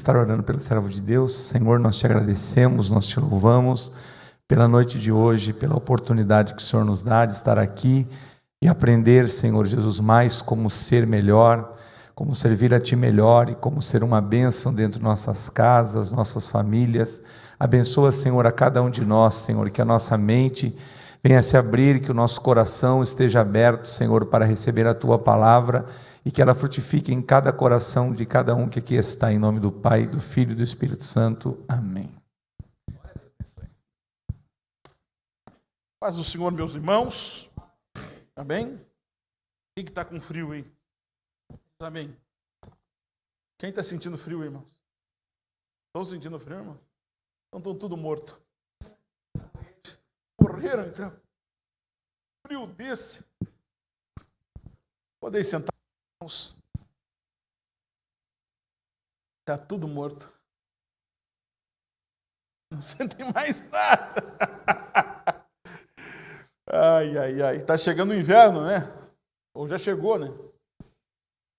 estar orando pelo servo de Deus. Senhor, nós te agradecemos, nós te louvamos pela noite de hoje, pela oportunidade que o Senhor nos dá de estar aqui e aprender, Senhor Jesus, mais como ser melhor, como servir a Ti melhor e como ser uma bênção dentro de nossas casas, nossas famílias. Abençoa, Senhor, a cada um de nós, Senhor, que a nossa mente venha se abrir, que o nosso coração esteja aberto, Senhor, para receber a Tua palavra e que ela frutifique em cada coração de cada um que aqui está, em nome do Pai, do Filho e do Espírito Santo. Amém. Paz do Senhor, meus irmãos. Amém? Quem que está com frio aí? Amém. Quem está sentindo frio, irmãos? Estão sentindo frio, irmão? Então estão tudo morto. Morreram, então. Frio desse. Podem sentar, irmãos. Está tudo morto. Não sentem mais nada. Ai, ai, ai. Está chegando o inverno, né? Ou já chegou, né?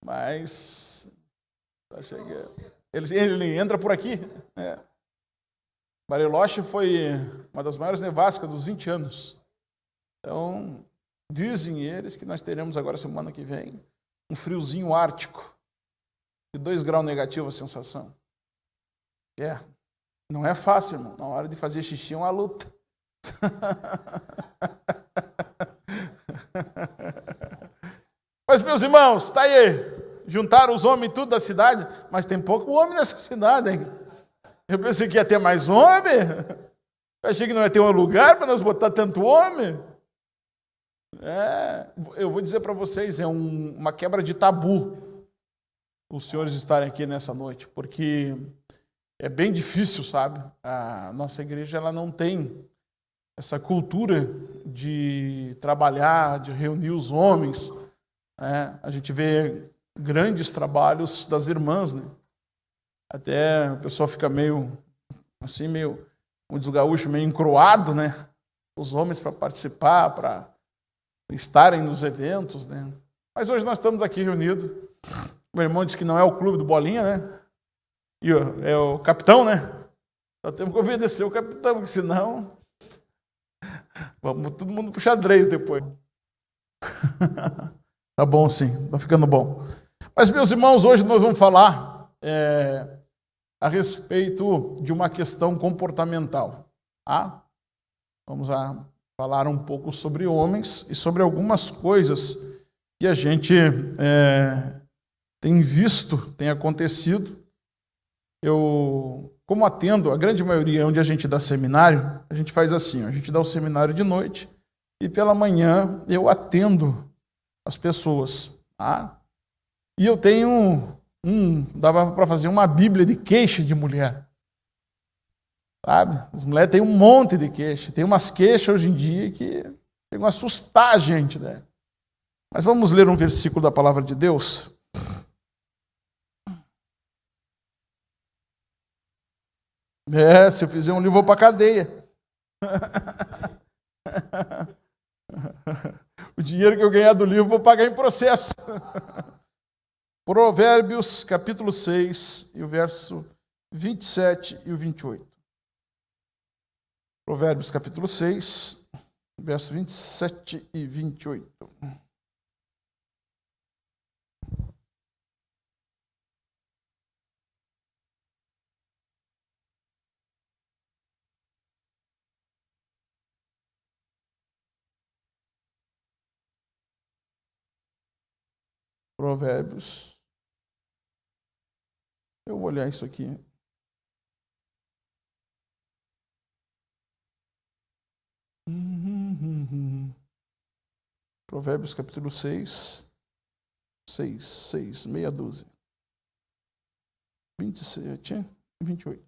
Mas tá chegando. Ele entra por aqui. É. Bariloche foi uma das maiores nevascas dos 20 anos. Então, dizem eles que nós teremos agora, semana que vem, um friozinho ártico. De 2 graus negativos a sensação. Não é fácil, irmão. Na hora de fazer xixi é uma luta. Mas, meus irmãos, está aí. Juntaram os homens tudo da cidade, mas tem pouco homem nessa cidade, hein? Eu pensei que ia ter mais homem. Eu achei que não ia ter um lugar para nós botar tanto homem. Eu vou dizer para vocês, é uma quebra de tabu os senhores estarem aqui nessa noite, porque é bem difícil, sabe? A nossa igreja ela não tem essa cultura de trabalhar, de reunir os homens. A gente vê grandes trabalhos das irmãs, né? Até o pessoal fica meio, assim, como diz o gaúcho, meio encroado, né? Os homens para participar, para estarem nos eventos, né? Mas hoje nós estamos aqui reunidos. O meu irmão disse que não é o clube do Bolinha, né? E é o capitão, né? Só temos que obedecer o capitão, porque senão vamos todo mundo pro xadrez depois. Tá bom, sim, tá ficando bom. Mas, meus irmãos, hoje nós vamos falar a respeito de uma questão comportamental. Tá? Vamos falar um pouco sobre homens e sobre algumas coisas que a gente tem visto, tem acontecido. Eu, como atendo, a grande maioria onde a gente dá seminário, a gente faz assim, a gente dá o seminário de noite e pela manhã eu atendo as pessoas. Tá? E eu tenho dava para fazer uma bíblia de queixa de mulher. Sabe? As mulheres têm um monte de queixa. Tem umas queixas hoje em dia que tem que assustar a gente, né? Mas vamos ler um versículo da palavra de Deus. Se eu fizer um livro, eu vou para a cadeia. O dinheiro que eu ganhar do livro, eu vou pagar em processo. Provérbios, capítulo 6, e o verso 27 e o 28. Provérbios, capítulo 6, verso 27 e 28. Provérbios. Eu vou olhar isso aqui. Provérbios capítulo 6, meia dúzia. 27 e 28.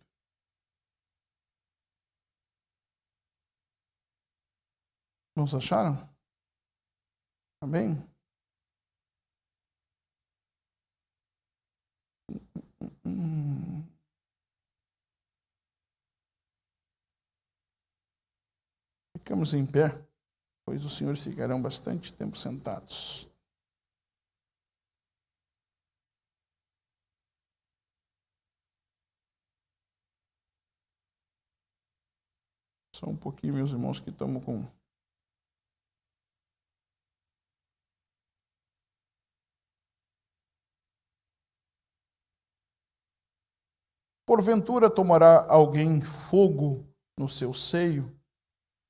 Vamos acharam? Amém? Ficamos em pé, pois os senhores ficarão bastante tempo sentados. Só um pouquinho, meus irmãos, que estamos com... Porventura tomará alguém fogo no seu seio,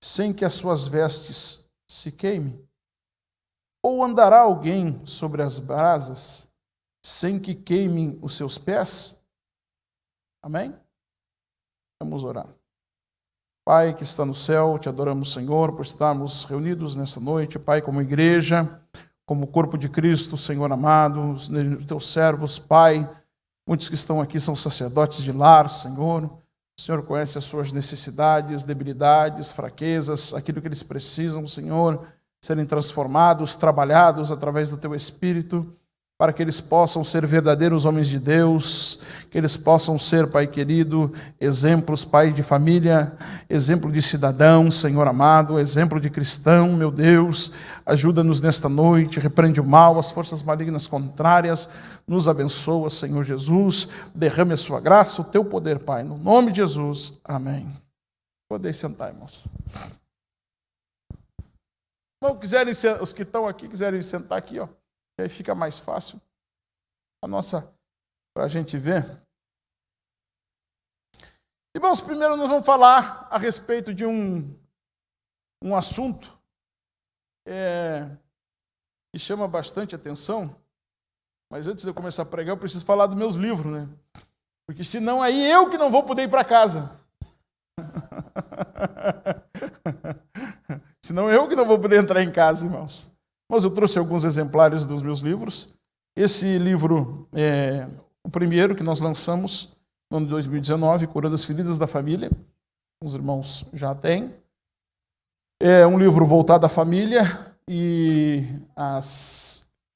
sem que as suas vestes se queimem? Ou andará alguém sobre as brasas, sem que queimem os seus pés? Amém? Vamos orar. Pai que está no céu, te adoramos, Senhor, por estarmos reunidos nessa noite, Pai, como igreja, como corpo de Cristo, Senhor amado, os teus servos, Pai. Muitos que estão aqui são sacerdotes de lar, Senhor. O Senhor conhece as suas necessidades, debilidades, fraquezas, aquilo que eles precisam, Senhor, serem transformados, trabalhados através do Teu Espírito, para que eles possam ser verdadeiros homens de Deus, que eles possam ser, Pai querido, exemplos, Pai, de família, exemplo de cidadão, Senhor amado, exemplo de cristão, meu Deus. Ajuda-nos nesta noite, repreende o mal, as forças malignas contrárias, nos abençoa, Senhor Jesus, derrame a sua graça, o teu poder, Pai, no nome de Jesus, amém. Podeis sentar, irmãos. Bom, os que estão aqui quiserem sentar aqui, ó, aí fica mais fácil para a gente ver. Irmãos, primeiro nós vamos falar a respeito de um assunto que chama bastante atenção. Mas antes de eu começar a pregar, eu preciso falar dos meus livros, né? Porque senão aí eu que não vou poder ir para casa. Senão eu que não vou poder entrar em casa, irmãos. Mas eu trouxe alguns exemplares dos meus livros. Esse livro é o primeiro que nós lançamos no ano de 2019, Curando as Feridas da Família. Os irmãos já têm. É um livro voltado à família e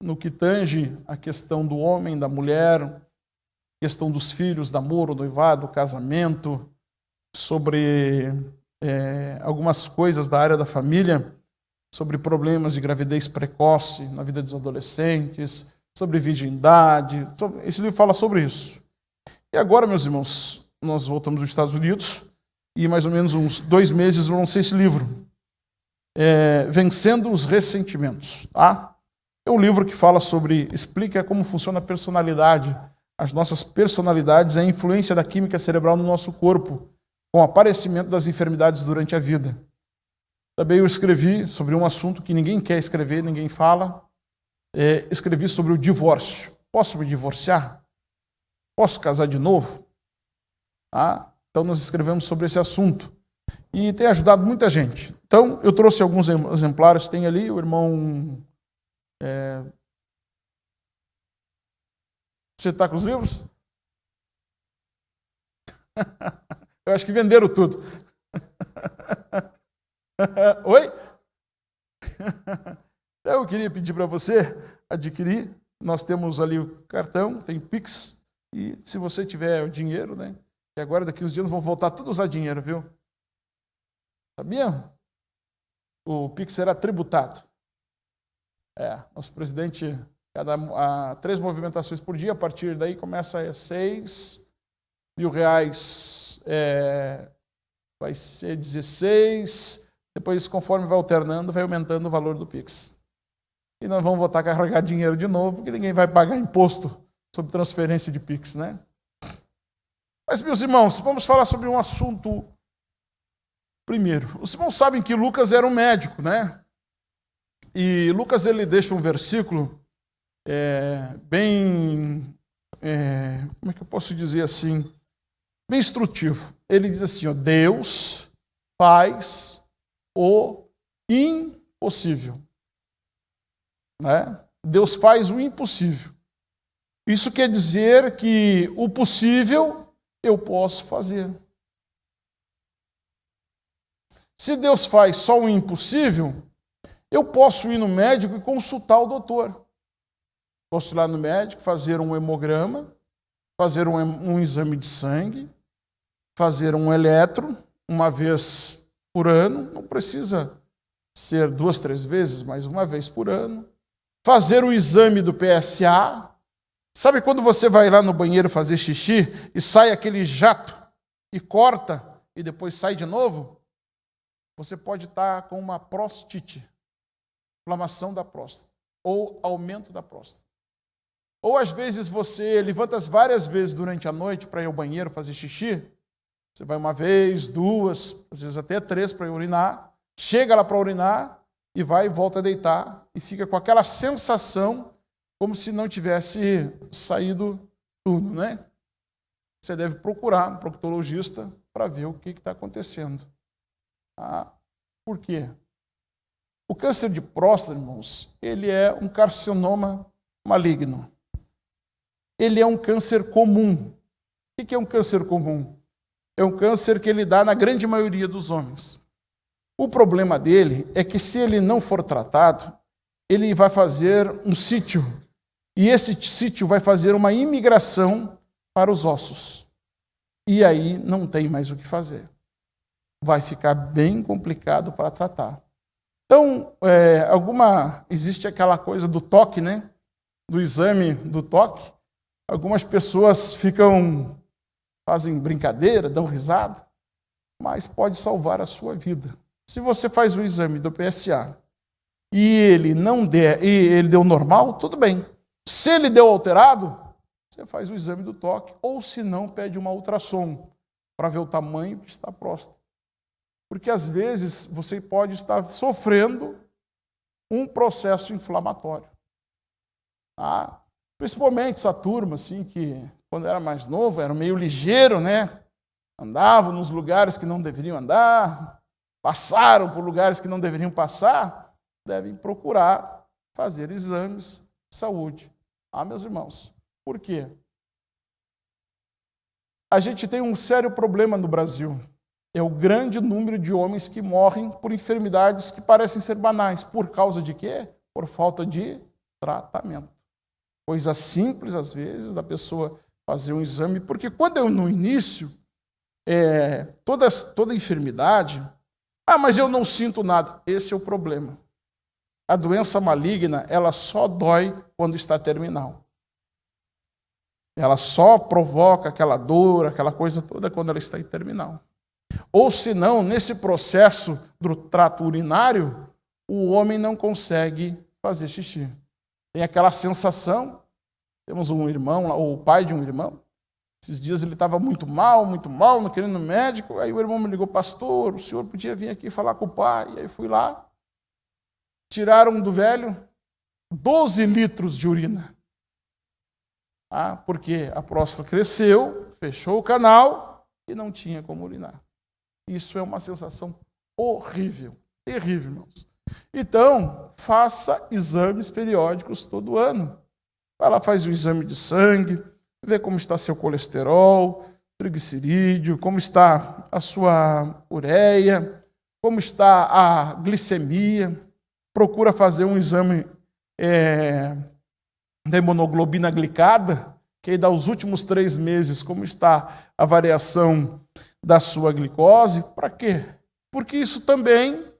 no que tange a questão do homem, da mulher, questão dos filhos, namoro, noivado, casamento, sobre algumas coisas da área da família, sobre problemas de gravidez precoce na vida dos adolescentes, sobre virgindade. Esse livro fala sobre isso. E agora, meus irmãos, nós voltamos dos Estados Unidos e mais ou menos uns 2 meses eu lancei esse livro, Vencendo os Ressentimentos, tá? É um livro que fala explica como funciona a personalidade, as nossas personalidades, a influência da química cerebral no nosso corpo, com o aparecimento das enfermidades durante a vida. Também eu escrevi sobre um assunto que ninguém quer escrever, ninguém fala. Escrevi sobre o divórcio. Posso me divorciar? Posso casar de novo? Então nós escrevemos sobre esse assunto. E tem ajudado muita gente. Então eu trouxe alguns exemplares, tem ali o irmão... Você está com os livros? Eu acho que venderam tudo. Oi? Eu queria pedir para você adquirir. Nós temos ali o cartão, tem Pix. E se você tiver o dinheiro, né? E agora daqui uns dias vão voltar tudo a usar dinheiro, viu? Sabia? O Pix será tributado. Nosso presidente, a 3 movimentações por dia, a partir daí começa a R$6 mil, vai ser 16, depois conforme vai alternando, vai aumentando o valor do Pix. E nós vamos voltar a carregar dinheiro de novo, porque ninguém vai pagar imposto sobre transferência de Pix, né? Mas, meus irmãos, vamos falar sobre um assunto primeiro. Os irmãos sabem que Lucas era um médico, né? E Lucas, ele deixa um versículo como é que eu posso dizer assim? Bem instrutivo. Ele diz assim, ó, Deus faz o impossível. Né? Deus faz o impossível. Isso quer dizer que o possível eu posso fazer. Se Deus faz só o impossível, eu posso ir no médico e consultar o doutor. Posso ir lá no médico, fazer um hemograma, fazer um exame de sangue, fazer um eletro, uma vez por ano, não precisa ser 2, 3 vezes, mas uma vez por ano. Fazer o exame do PSA. Sabe quando você vai lá no banheiro fazer xixi e sai aquele jato e corta e depois sai de novo? você pode estar com uma prostite, inflamação da próstata, ou aumento da próstata. Ou às vezes você levanta várias vezes durante a noite para ir ao banheiro fazer xixi. Você vai uma vez, duas, às vezes até 3 para urinar. Chega lá para urinar e vai e volta a deitar. E fica com aquela sensação como se não tivesse saído tudo, né? Você deve procurar um proctologista para ver o que está acontecendo. Por quê? O câncer de próstata, irmãos, ele é um carcinoma maligno. Ele é um câncer comum. O que é um câncer comum? É um câncer que ele dá na grande maioria dos homens. O problema dele é que se ele não for tratado, ele vai fazer um sítio. E esse sítio vai fazer uma imigração para os ossos. E aí não tem mais o que fazer. Vai ficar bem complicado para tratar. Então, existe aquela coisa do toque, né? Do exame do toque. Algumas pessoas fazem brincadeira, dão risada, mas pode salvar a sua vida. Se você faz o exame do PSA e ele deu normal, tudo bem. Se ele deu alterado, você faz o exame do toque, ou se não, pede uma ultrassom para ver o tamanho que está a próstata. Porque às vezes você pode estar sofrendo um processo inflamatório. Principalmente essa turma, assim, que quando era mais novo, era meio ligeiro, né? Andavam nos lugares que não deveriam andar, passaram por lugares que não deveriam passar, devem procurar fazer exames de saúde. Meus irmãos, por quê? A gente tem um sério problema no Brasil. É o grande número de homens que morrem por enfermidades que parecem ser banais. Por causa de quê? Por falta de tratamento. Coisa simples, às vezes, da pessoa fazer um exame, porque quando no início, toda enfermidade, mas eu não sinto nada. Esse é o problema. A doença maligna, ela só dói quando está terminal. Ela só provoca aquela dor, aquela coisa toda quando ela está em terminal. Ou senão, nesse processo do trato urinário, o homem não consegue fazer xixi. Tem aquela sensação. Temos um irmão, ou o pai de um irmão. Esses dias ele estava muito mal, não querendo ir no médico. Aí o irmão me ligou: pastor, o senhor podia vir aqui falar com o pai? E aí fui lá. Tiraram do velho 12 litros de urina. Porque a próstata cresceu, fechou o canal e não tinha como urinar. Isso é uma sensação horrível, terrível, irmãos. Então, faça exames periódicos todo ano. Vai lá, faz o exame de sangue, vê como está seu colesterol, triglicerídeo, como está a sua ureia, como está a glicemia. Procura fazer um exame da hemoglobina glicada, que aí dá os últimos 3 meses como está a variação da sua glicose. Para quê? Porque isso também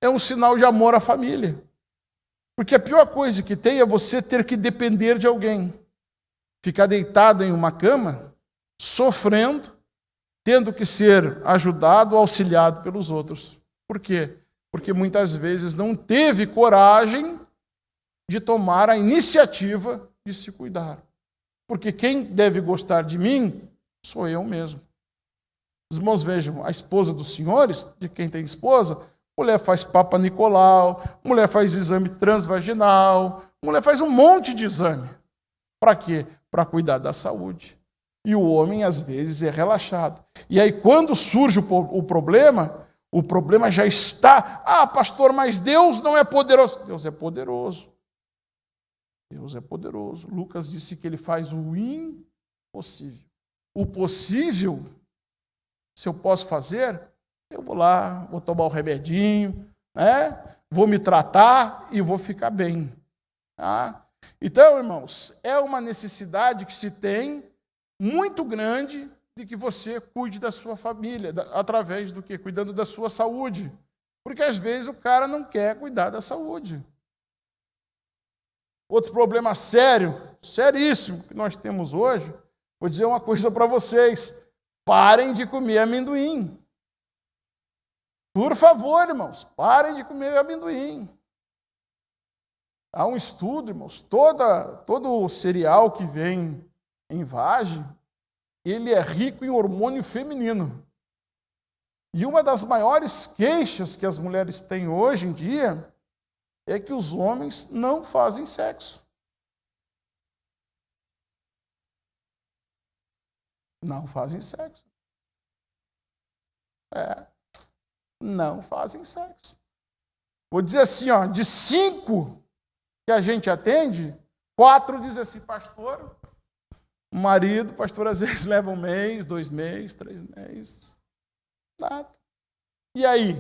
é um sinal de amor à família. Porque a pior coisa que tem é você ter que depender de alguém. Ficar deitado em uma cama, sofrendo, tendo que ser ajudado, auxiliado pelos outros. Por quê? Porque muitas vezes não teve coragem de tomar a iniciativa de se cuidar. Porque quem deve gostar de mim sou eu mesmo. Os irmãos vejam, a esposa dos senhores, de quem tem esposa, mulher faz Papa Nicolau, mulher faz exame transvaginal, mulher faz um monte de exame. Para quê? Para cuidar da saúde. E o homem, às vezes, é relaxado. E aí, quando surge o problema já está. Pastor, mas Deus não é poderoso. Deus é poderoso. Deus é poderoso. Lucas disse que ele faz o impossível. O possível, se eu posso fazer, eu vou lá, vou tomar um remedinho, vou me tratar e vou ficar bem. Então, irmãos, é uma necessidade que se tem muito grande de que você cuide da sua família, através do quê? Cuidando da sua saúde. Porque às vezes o cara não quer cuidar da saúde. Outro problema sério, seríssimo, que nós temos hoje, vou dizer uma coisa para vocês: parem de comer amendoim. Por favor, irmãos, parem de comer amendoim. Há um estudo, irmãos, todo o cereal que vem em vagem, ele é rico em hormônio feminino. E uma das maiores queixas que as mulheres têm hoje em dia é que os homens não fazem sexo. Não fazem sexo. Não fazem sexo. Vou dizer assim, ó, de 5 que a gente atende, 4 dizem assim, pastor, o marido, pastor, às vezes leva 1 mês, 2 meses, 3 meses, nada. E aí?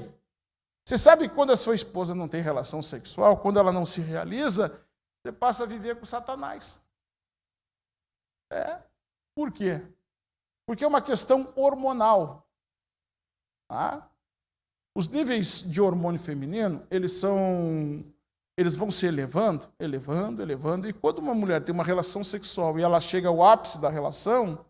Você sabe que quando a sua esposa não tem relação sexual, quando ela não se realiza, você passa a viver com Satanás. Por quê? Porque é uma questão hormonal. Tá? Os níveis de hormônio feminino, eles vão se elevando, e quando uma mulher tem uma relação sexual e ela chega ao ápice da relação,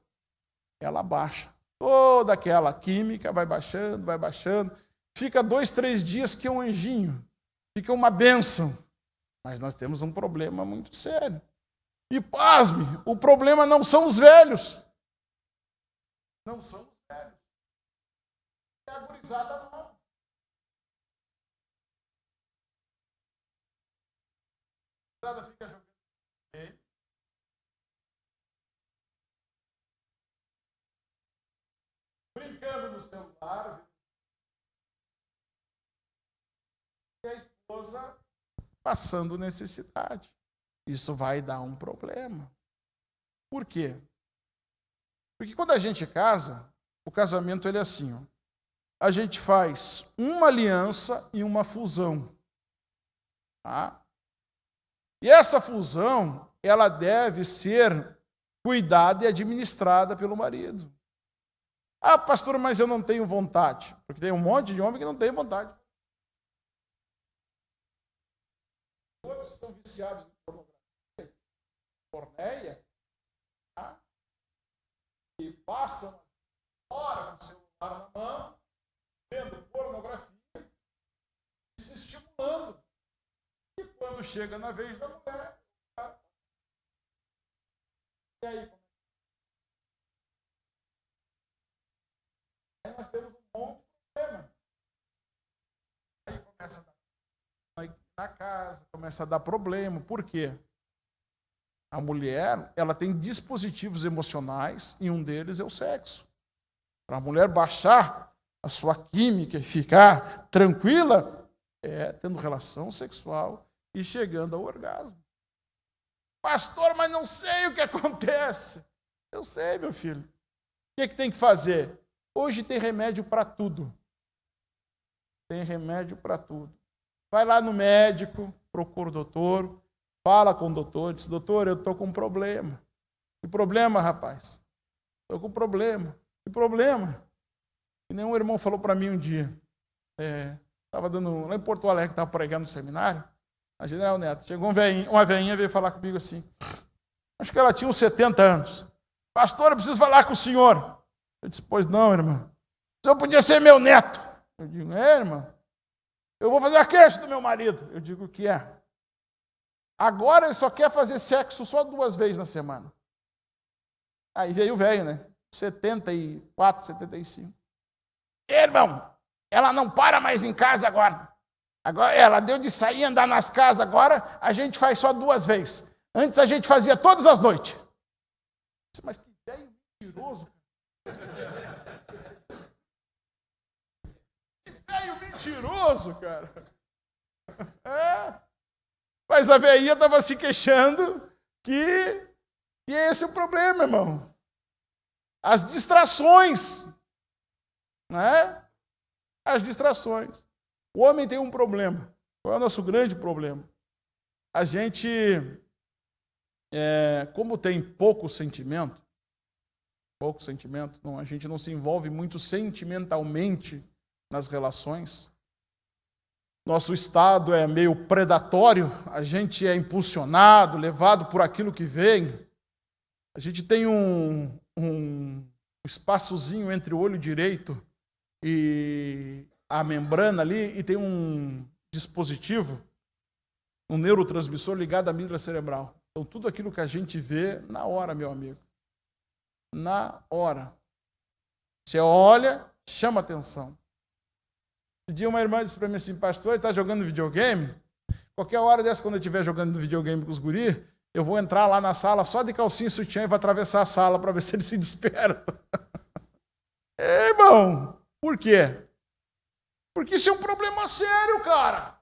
ela baixa. Toda aquela química vai baixando, fica 2, 3 dias que é um anjinho, fica uma bênção. Mas nós temos um problema muito sério. E pasme, o problema não são os velhos. Não são os velhos. É a gurizada não. A gurizada fica jogando bem. Brincando no celular. E a esposa passando necessidade. Isso vai dar um problema. Por quê? Porque quando a gente casa, o casamento ele é assim, ó. A gente faz uma aliança e uma fusão. Tá? E essa fusão, ela deve ser cuidada e administrada pelo marido. Ah, pastor, mas eu não tenho vontade. Porque tem um monte de homem que não tem vontade. Todos que estão viciados em porneia, tá? E passam hora com o celular na mão, vendo pornografia e se estimulando. E quando chega na vez da mulher, e aí nós temos um monte de problema. Aí começa a dar na casa, começa a dar problema. Por quê? A mulher, ela tem dispositivos emocionais e um deles é o sexo. Para a mulher baixar a sua química e ficar tranquila, tendo relação sexual e chegando ao orgasmo. Pastor, mas não sei o que acontece. Eu sei, meu filho. O que tem que fazer? Hoje tem remédio para tudo. Tem remédio para tudo. Vai lá no médico, procura o doutor, fala com o doutor, diz, doutor, eu estou com um problema. Que problema, rapaz? Estou com um problema. Que problema? E nenhum irmão falou para mim um dia. Estava dando lá em Porto Alegre, estava pregando no seminário, a General Neto. Chegou uma velhinha veio falar comigo assim. Acho que ela tinha uns 70 anos. Pastor, eu preciso falar com o senhor. Eu disse, pois não, irmã. O senhor podia ser meu neto. Eu digo, irmã. Eu vou fazer a queixa do meu marido. Eu digo, o que é? Agora ele só quer fazer sexo só 2 vezes na semana. Aí veio o velho, né? 74, 75. Irmão, ela não para mais em casa agora. Agora ela deu de sair e andar nas casas agora, a gente faz só 2 vezes. Antes a gente fazia todas as noites. Mas que velho mentiroso. Que velho mentiroso, cara. Mas a velhinha estava se queixando que... E esse é o problema, irmão. As distrações. Né? As distrações. O homem tem um problema. Qual é o nosso grande problema? A gente, como tem pouco sentimento, a gente não se envolve muito sentimentalmente nas relações. Nosso estado é meio predatório, a gente é impulsionado, levado por aquilo que vem. A gente tem um espaçozinho entre o olho direito e a membrana ali e tem um dispositivo, um neurotransmissor ligado à amígdala cerebral. Então, tudo aquilo que a gente vê, na hora, meu amigo. Na hora. Você olha, chama atenção. Um dia uma irmã disse para mim assim, pastor, ele está jogando videogame? Qualquer hora dessa, quando eu estiver jogando videogame com os guris, eu vou entrar lá na sala só de calcinha e sutiã e vou atravessar a sala para ver se ele se desperta. Irmão, por quê? Porque isso é um problema sério, cara.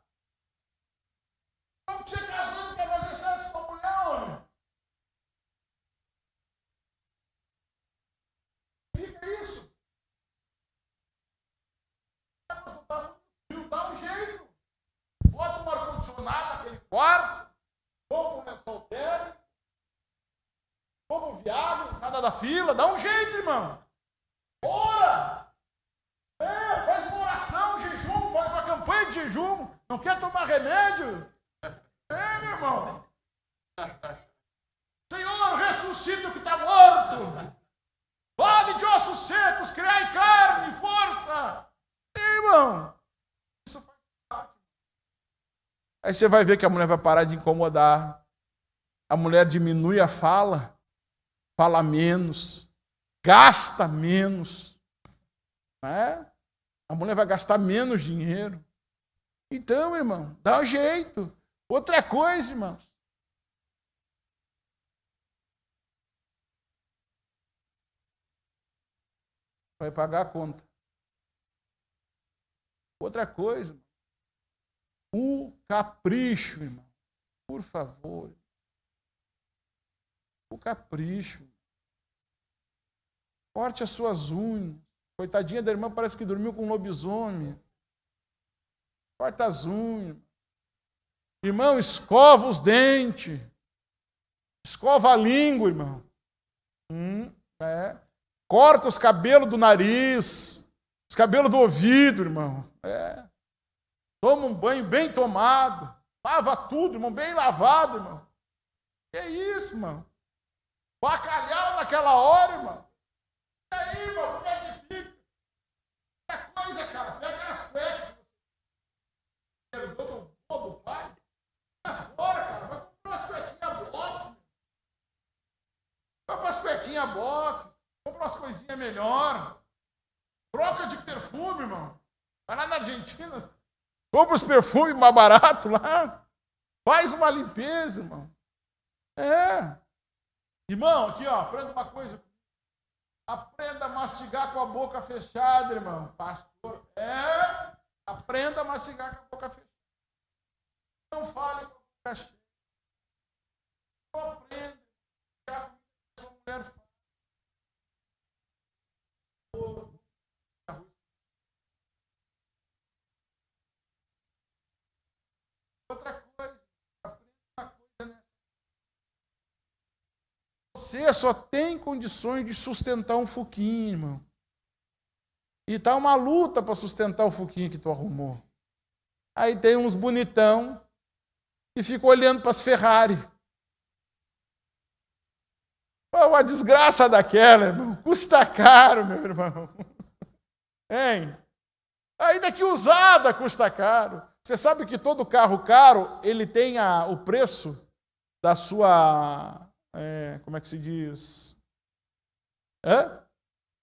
Como que você casou e não quer fazer sexo com a mulher, homem? Fica isso. Dá um jeito. Bota um ar-condicionado naquele quarto, compra um lençol térmico, compra um Viagra, nada da fila, dá um jeito, irmão. Ora! Faz uma oração, jejum, faz uma campanha de jejum. Não quer tomar remédio? Meu irmão. Senhor, ressuscita o que está morto. Vale de ossos secos, criai carne, força. Irmão. Isso faz parte. Aí você vai ver que a mulher vai parar de incomodar. A mulher diminui a fala, fala menos, gasta menos. A mulher vai gastar menos dinheiro. Então, irmão, dá um jeito. Outra coisa, irmãos. Vai pagar a conta. Outra coisa. O capricho, irmão. Por favor. O capricho. Corte as suas unhas. Coitadinha da irmã, parece que dormiu com um lobisomem. Corta as unhas. Irmão, escova os dentes. Escova a língua, irmão. Corta os cabelos do nariz. Os cabelos do ouvido, irmão. Toma um banho bem tomado. Lava tudo, irmão, bem lavado, irmão. Que isso, irmão? Bacalhau naquela hora, irmão. E aí, irmão, como é que fica? É coisa, cara. Pega aquelas cuecas que você herdou do vô, do pai. Vai fora, cara. Vai comprar umas cuequinhas box. Vai para as cuequinhas box. Compra umas coisinhas melhor. Troca de perfume, irmão. Vai lá na Argentina. Compra os perfumes mais baratos lá. Faz uma limpeza, irmão. Irmão, aqui, ó. Aprenda uma coisa. Aprenda a mastigar com a boca fechada, irmão. Pastor. Aprenda a mastigar com a boca fechada. Não fale com a boca cheia. Não aprenda a mastigar com a sua mulher fala. Outra coisa. Aprenda uma coisa nessa. Você só tem condições de sustentar um fuquinho, irmão. E tá uma luta para sustentar o fuquinho que tu arrumou. Aí tem uns bonitão que ficam olhando para as Ferrari. Uma desgraça daquela, irmão. Custa caro, meu irmão. Hein? Ainda que usada custa caro. Você sabe que todo carro caro, ele tem o preço da sua... como é que se diz?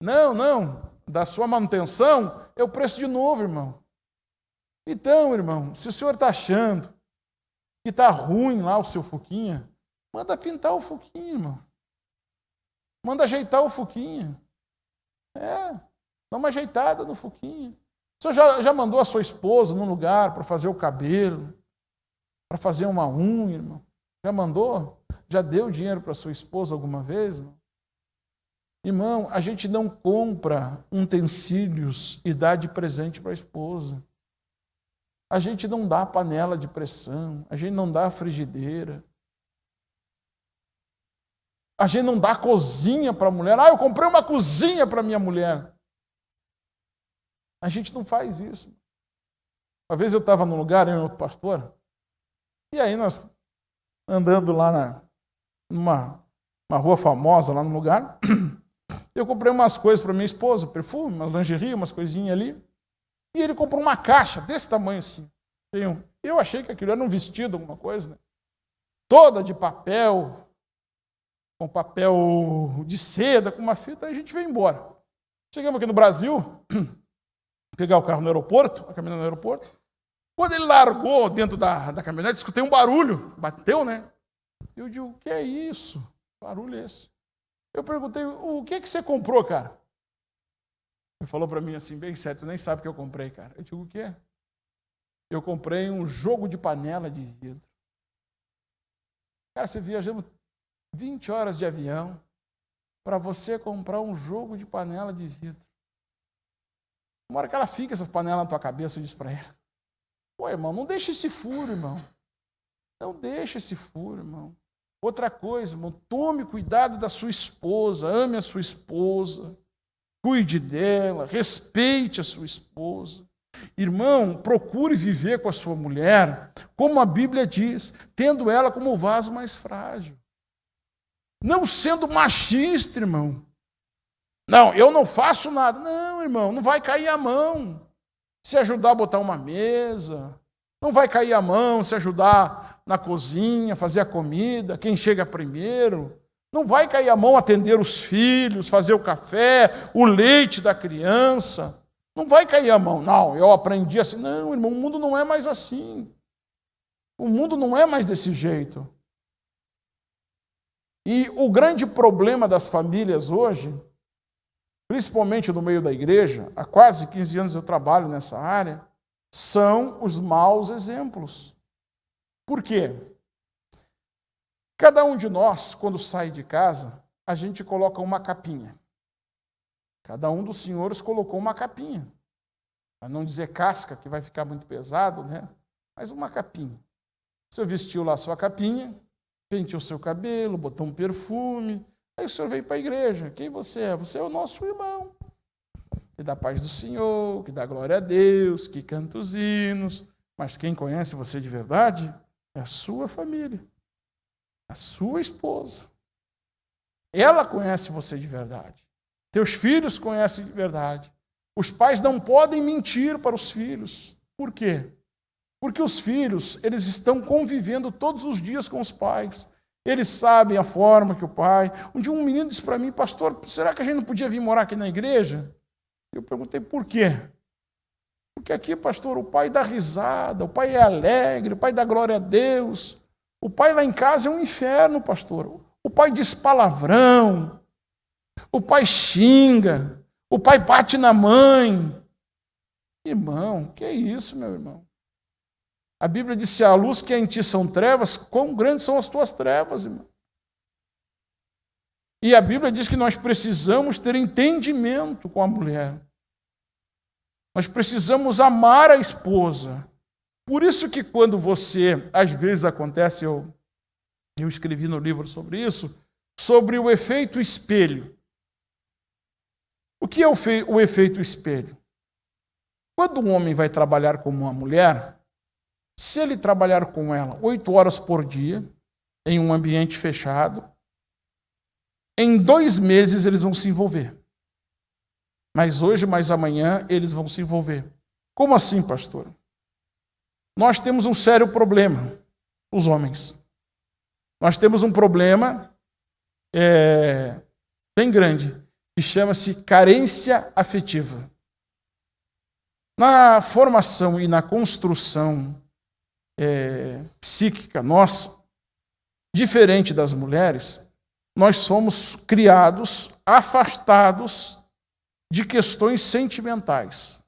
Não. Da sua manutenção, é o preço de novo, irmão. Então, irmão, se o senhor está achando que está ruim lá o seu fuquinha, manda pintar o fuquinho, irmão. Manda ajeitar o fuquinho. Dá uma ajeitada no fuquinho. O senhor já mandou a sua esposa num lugar para fazer o cabelo, para fazer uma unha, irmão? Já mandou? Já deu dinheiro para sua esposa alguma vez, irmão? Irmão, a gente não compra utensílios e dá de presente para a esposa. A gente não dá panela de pressão, a gente não dá frigideira. A gente não dá cozinha para a mulher. Eu comprei uma cozinha para minha mulher. A gente não faz isso. Uma vez eu estava num lugar, eu e outro pastor, e aí nós andando lá numa rua famosa, lá no lugar, eu comprei umas coisas para minha esposa, perfume, umas lingerie, umas coisinhas ali. E ele comprou uma caixa desse tamanho assim. Eu achei que aquilo era um vestido, alguma coisa, né? Toda de papel, com papel de seda, com uma fita, aí a gente veio embora. Chegamos aqui no Brasil, pegar o carro no aeroporto, a caminhonete no aeroporto. Quando ele largou dentro da caminhonete, escutei um barulho, bateu, né? Eu digo, o que é isso? Que barulho é esse? Eu perguntei, o que você comprou, cara? Ele falou para mim assim, bem sério, tu nem sabe o que eu comprei, cara. Eu digo, o que é? Eu comprei um jogo de panela de vidro. Cara, você viajamos 20 horas de avião para você comprar um jogo de panela de vidro. Uma hora que ela fica essas panelas na tua cabeça, eu disse para ela, pô, irmão, não deixa esse furo, irmão. Não deixa esse furo, irmão. Outra coisa, irmão, tome cuidado da sua esposa, ame a sua esposa, cuide dela, respeite a sua esposa. Irmão, procure viver com a sua mulher, como a Bíblia diz, tendo ela como o vaso mais frágil. Não sendo machista, irmão. Não, eu não faço nada. Não, irmão, não vai cair a mão se ajudar a botar uma mesa. Não vai cair a mão se ajudar na cozinha, fazer a comida, quem chega primeiro. Não vai cair a mão atender os filhos, fazer o café, o leite da criança. Não vai cair a mão. Não, eu aprendi assim. Não, irmão, o mundo não é mais assim. O mundo não é mais desse jeito. E o grande problema das famílias hoje, principalmente no meio da igreja, há quase 15 anos eu trabalho nessa área, são os maus exemplos. Por quê? Cada um de nós, quando sai de casa, a gente coloca uma capinha. Cada um dos senhores colocou uma capinha. Para não dizer casca, que vai ficar muito pesado, né? Mas uma capinha. Você vestiu lá a sua capinha, penteou o seu cabelo, botou um perfume, aí o senhor veio para a igreja. Quem você é? Você é o nosso irmão. Que dá paz do Senhor, que dá glória a Deus, que canta os hinos. Mas quem conhece você de verdade é a sua família, a sua esposa. Ela conhece você de verdade. Teus filhos conhecem de verdade. Os pais não podem mentir para os filhos. Por quê? Porque os filhos, eles estão convivendo todos os dias com os pais. Eles sabem a forma que o pai... Um dia um menino disse para mim, pastor, será que a gente não podia vir morar aqui na igreja? Eu perguntei, por quê? Porque aqui, pastor, o pai dá risada, o pai é alegre, o pai dá glória a Deus. O pai lá em casa é um inferno, pastor. O pai diz palavrão, o pai xinga, o pai bate na mãe. Irmão, que é isso, meu irmão? A Bíblia diz, se a luz que é em ti são trevas, quão grandes são as tuas trevas, irmão? E a Bíblia diz que nós precisamos ter entendimento com a mulher. Nós precisamos amar a esposa. Por isso que quando você, às vezes acontece, eu escrevi no livro sobre isso, sobre o efeito espelho. O que é o efeito espelho? Quando um homem vai trabalhar com uma mulher, se ele trabalhar com ela 8 horas por dia, em um ambiente fechado, em 2 meses eles vão se envolver. Mas hoje, mais amanhã, eles vão se envolver. Como assim, pastor? Nós temos um sério problema, os homens. Nós temos um problema bem grande, que chama-se carência afetiva. Na formação e na construção psíquica nossa, diferente das mulheres, nós somos criados, afastados de questões sentimentais.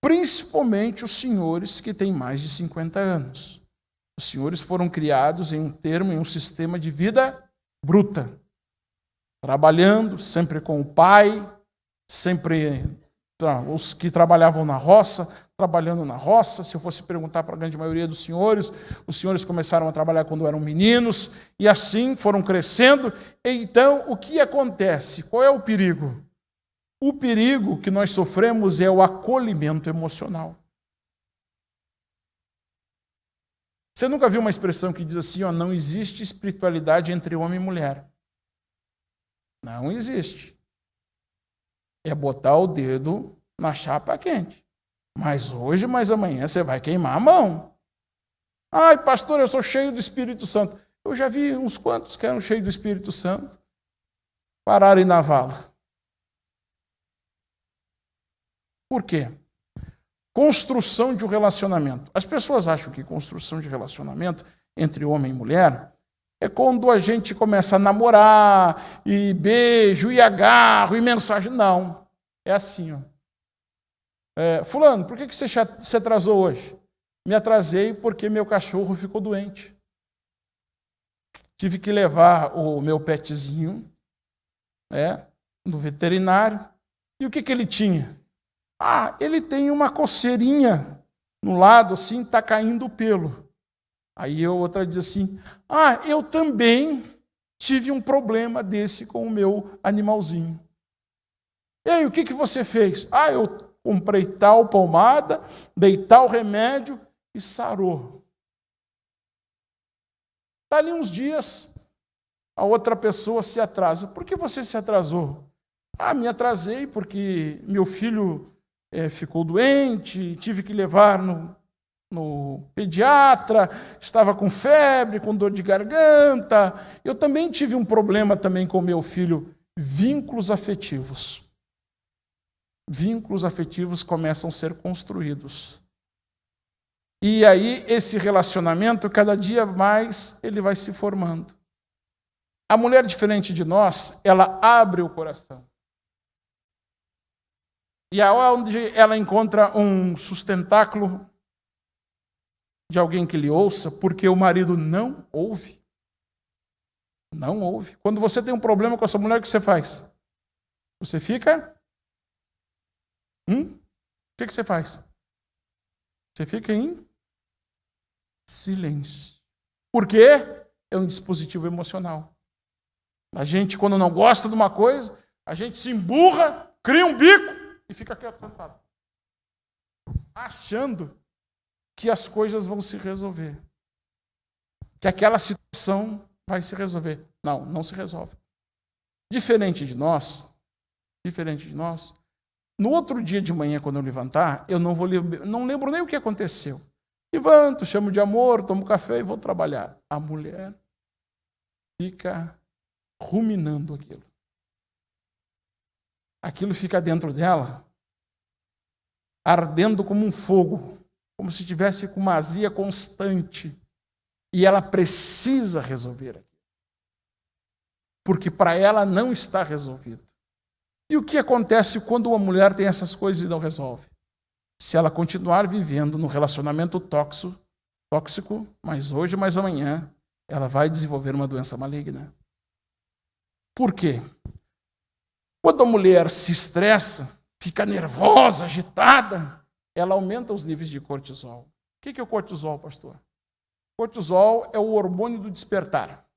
Principalmente os senhores que têm mais de 50 anos. Os senhores foram criados em um sistema de vida bruta. Trabalhando, sempre com o pai, sempre os que trabalhavam na roça, trabalhando na roça. Se eu fosse perguntar para a grande maioria dos senhores, os senhores começaram a trabalhar quando eram meninos, e assim foram crescendo. Então, o que acontece? Qual é o perigo? O perigo que nós sofremos é o acolhimento emocional. Você nunca viu uma expressão que diz assim, não existe espiritualidade entre homem e mulher. Não existe. É botar o dedo na chapa quente. Mas hoje, mas amanhã você vai queimar a mão. Ai, pastor, eu sou cheio do Espírito Santo. Eu já vi uns quantos que eram cheios do Espírito Santo pararem na vala. Por quê? Construção de um relacionamento. As pessoas acham que construção de relacionamento entre homem e mulher é quando a gente começa a namorar, e beijo, e agarro, e mensagem. Não. É assim, ó. Fulano, por que você se atrasou hoje? Me atrasei porque meu cachorro ficou doente. Tive que levar o meu petzinho no veterinário. E o que ele tinha? Ele tem uma coceirinha no lado, assim, está caindo o pelo. Aí a outra diz assim, eu também tive um problema desse com o meu animalzinho. E aí, o que você fez? Eu comprei tal pomada, dei tal remédio e sarou. Está ali uns dias, a outra pessoa se atrasa. Por que você se atrasou? Me atrasei porque meu filho ficou doente, tive que levar no pediatra, estava com febre, com dor de garganta. Eu também tive um problema também com meu filho. Vínculos afetivos. Vínculos afetivos começam a ser construídos. E aí esse relacionamento, cada dia mais, ele vai se formando. A mulher diferente de nós, ela abre o coração. E aonde ela encontra um sustentáculo de alguém que lhe ouça, porque o marido não ouve. Não ouve. Quando você tem um problema com a sua mulher, o que você faz? Você fica? O que você faz? Você fica em silêncio. Por quê? É um dispositivo emocional. A gente, quando não gosta de uma coisa, a gente se emburra, cria um bico e fica quieto, sentado, achando que as coisas vão se resolver. Que aquela situação vai se resolver. Não, não se resolve. Diferente de nós, no outro dia de manhã, quando eu levantar, eu não lembro nem o que aconteceu. Levanto, chamo de amor, tomo café e vou trabalhar. A mulher fica ruminando aquilo. Aquilo fica dentro dela, ardendo como um fogo, como se estivesse com uma azia constante. E ela precisa resolver aquilo. Porque para ela não está resolvido. E o que acontece quando uma mulher tem essas coisas e não resolve? Se ela continuar vivendo no relacionamento tóxico, mas hoje, mas amanhã, ela vai desenvolver uma doença maligna. Por quê? Quando a mulher se estressa, fica nervosa, agitada, ela aumenta os níveis de cortisol. O que é o cortisol, pastor? Cortisol é o hormônio do despertar.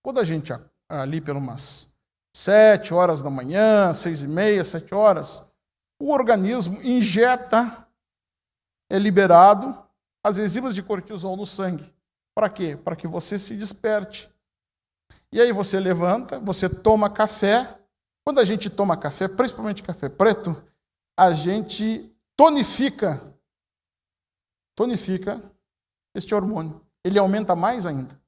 Quando a gente, ali pelas umas 7 horas da manhã, 6h30, 7 horas, o organismo injeta, é liberado as enzimas de cortisol no sangue. Para quê? Para que você se desperte. E aí você levanta, você toma café. Quando a gente toma café, principalmente café preto, a gente tonifica este hormônio. Ele aumenta mais ainda.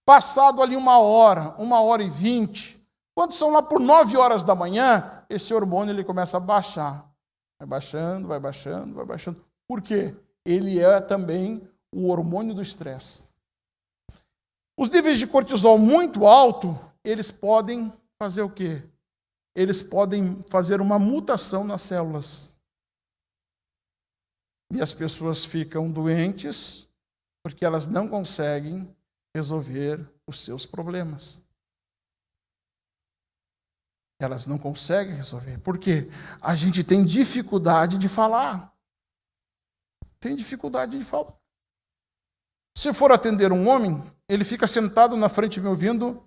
Passado ali 1h20, quando são lá por 9 horas da manhã, esse hormônio ele começa a baixar. Vai baixando. Por quê? Ele é também o hormônio do estresse. Os níveis de cortisol muito alto, eles podem fazer o quê? Eles podem fazer uma mutação nas células. E as pessoas ficam doentes porque elas não conseguem resolver os seus problemas. Elas não conseguem resolver. Por quê? A gente tem dificuldade de falar. Se for atender um homem, ele fica sentado na frente me ouvindo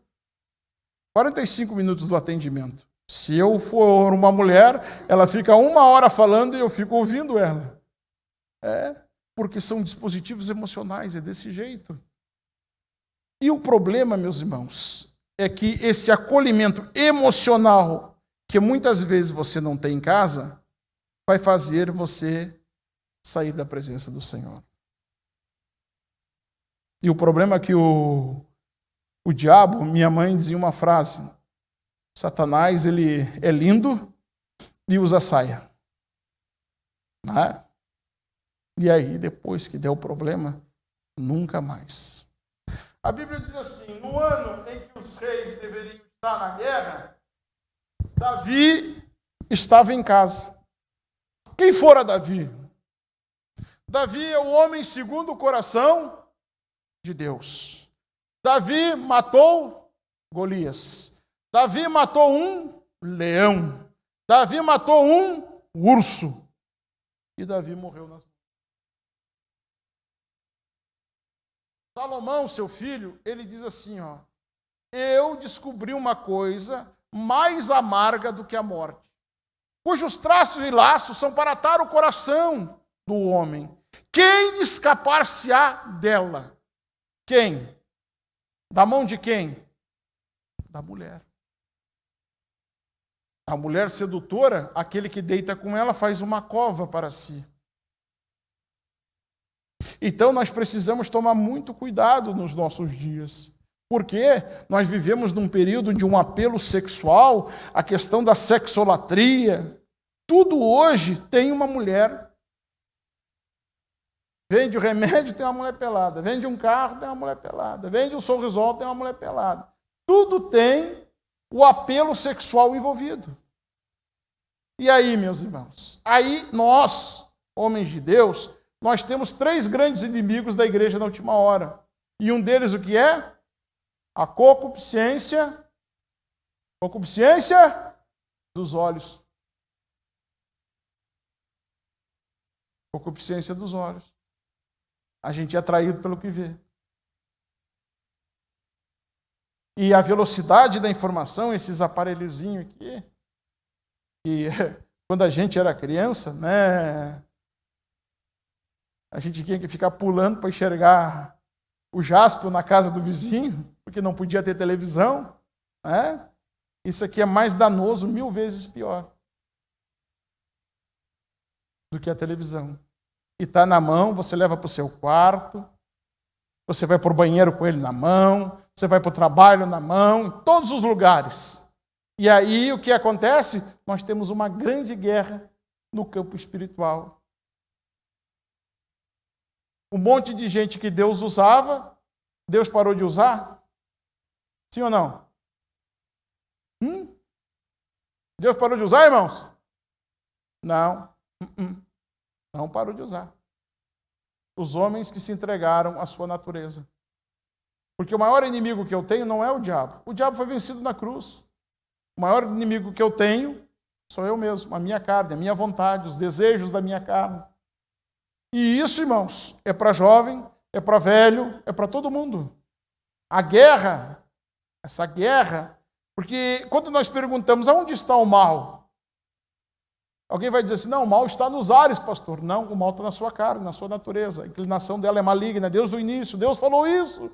45 minutos do atendimento. Se eu for uma mulher, ela fica 1 hora falando e eu fico ouvindo ela. Porque são dispositivos emocionais, é desse jeito. E o problema, meus irmãos, é que esse acolhimento emocional, que muitas vezes você não tem em casa, vai fazer você sair da presença do Senhor. E o problema é que o diabo, minha mãe dizia uma frase: Satanás, ele é lindo e usa saia. Né? E aí, depois que deu o problema, nunca mais. A Bíblia diz assim: no ano em que os reis deveriam estar na guerra, Davi estava em casa. Quem fora Davi? Davi é o homem segundo o coração de Deus. Davi matou Golias. Davi matou um leão. Davi matou um urso. E Davi morreu nas mãos. Salomão, seu filho, ele diz assim, eu descobri uma coisa mais amarga do que a morte, cujos traços e laços são para atar o coração do homem. Quem escapar-se-á dela? Quem? Da mão de quem? Da mulher. A mulher sedutora, aquele que deita com ela, faz uma cova para si. Então nós precisamos tomar muito cuidado nos nossos dias. Porque nós vivemos num período de um apelo sexual, a questão da sexolatria. Tudo hoje tem uma mulher. Vende o remédio, tem uma mulher pelada. Vende um carro, tem uma mulher pelada. Vende um sorrisol, tem uma mulher pelada. Tudo tem o apelo sexual envolvido. E aí, meus irmãos? Aí nós, homens de Deus, nós temos 3 grandes inimigos da igreja na última hora. E um deles o que é? A concupiscência dos olhos. Concupiscência dos olhos. A gente é atraído pelo que vê. E a velocidade da informação, esses aparelhozinhos aqui, que quando a gente era criança, né, a gente tinha que ficar pulando para enxergar o jaspe na casa do vizinho, porque não podia ter televisão, né? Isso aqui é mais danoso, 1000 vezes pior do que a televisão. E está na mão, você leva para o seu quarto, você vai para o banheiro com ele na mão, você vai para o trabalho na mão, em todos os lugares. E aí o que acontece? Nós temos uma grande guerra no campo espiritual. Um monte de gente que Deus usava, Deus parou de usar? Sim ou não? Deus parou de usar, irmãos? Não. Não parou de usar. Os homens que se entregaram à sua natureza. Porque o maior inimigo que eu tenho não é o diabo. O diabo foi vencido na cruz. O maior inimigo que eu tenho sou eu mesmo, a minha carne, a minha vontade, os desejos da minha carne. E isso, irmãos, é para jovem, é para velho, é para todo mundo. A guerra, essa guerra, porque quando nós perguntamos aonde está o mal, alguém vai dizer assim, não, o mal está nos ares, pastor. Não, o mal está na sua carne, na sua natureza. A inclinação dela é maligna, Deus do início, Deus falou isso.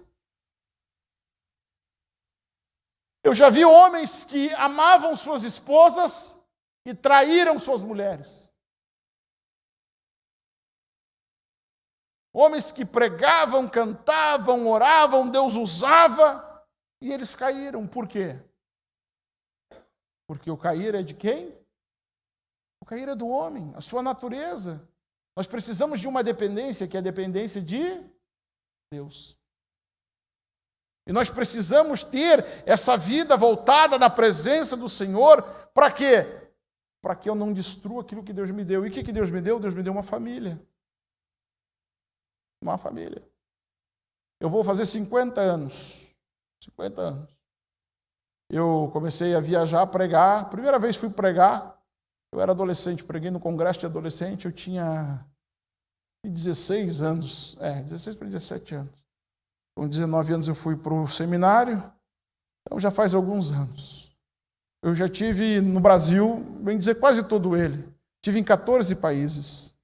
Eu já vi homens que amavam suas esposas e traíram suas mulheres. Homens que pregavam, cantavam, oravam, Deus usava, e eles caíram. Por quê? Porque o cair é de quem? O cair é do homem, a sua natureza. Nós precisamos de uma dependência, que é a dependência de Deus. E nós precisamos ter essa vida voltada na presença do Senhor, para quê? Para que eu não destrua aquilo que Deus me deu. E o que Deus me deu? Deus me deu uma família. Uma família. Eu vou fazer 50 anos. 50 anos. Eu comecei a viajar, a pregar. Primeira vez fui pregar. Eu era adolescente, preguei no congresso de adolescente. Eu tinha 16 anos. 16 para 17 anos. Com 19 anos eu fui para o seminário. Então já faz alguns anos. Eu já tive no Brasil, bem dizer, quase todo ele. Tive em 14 países.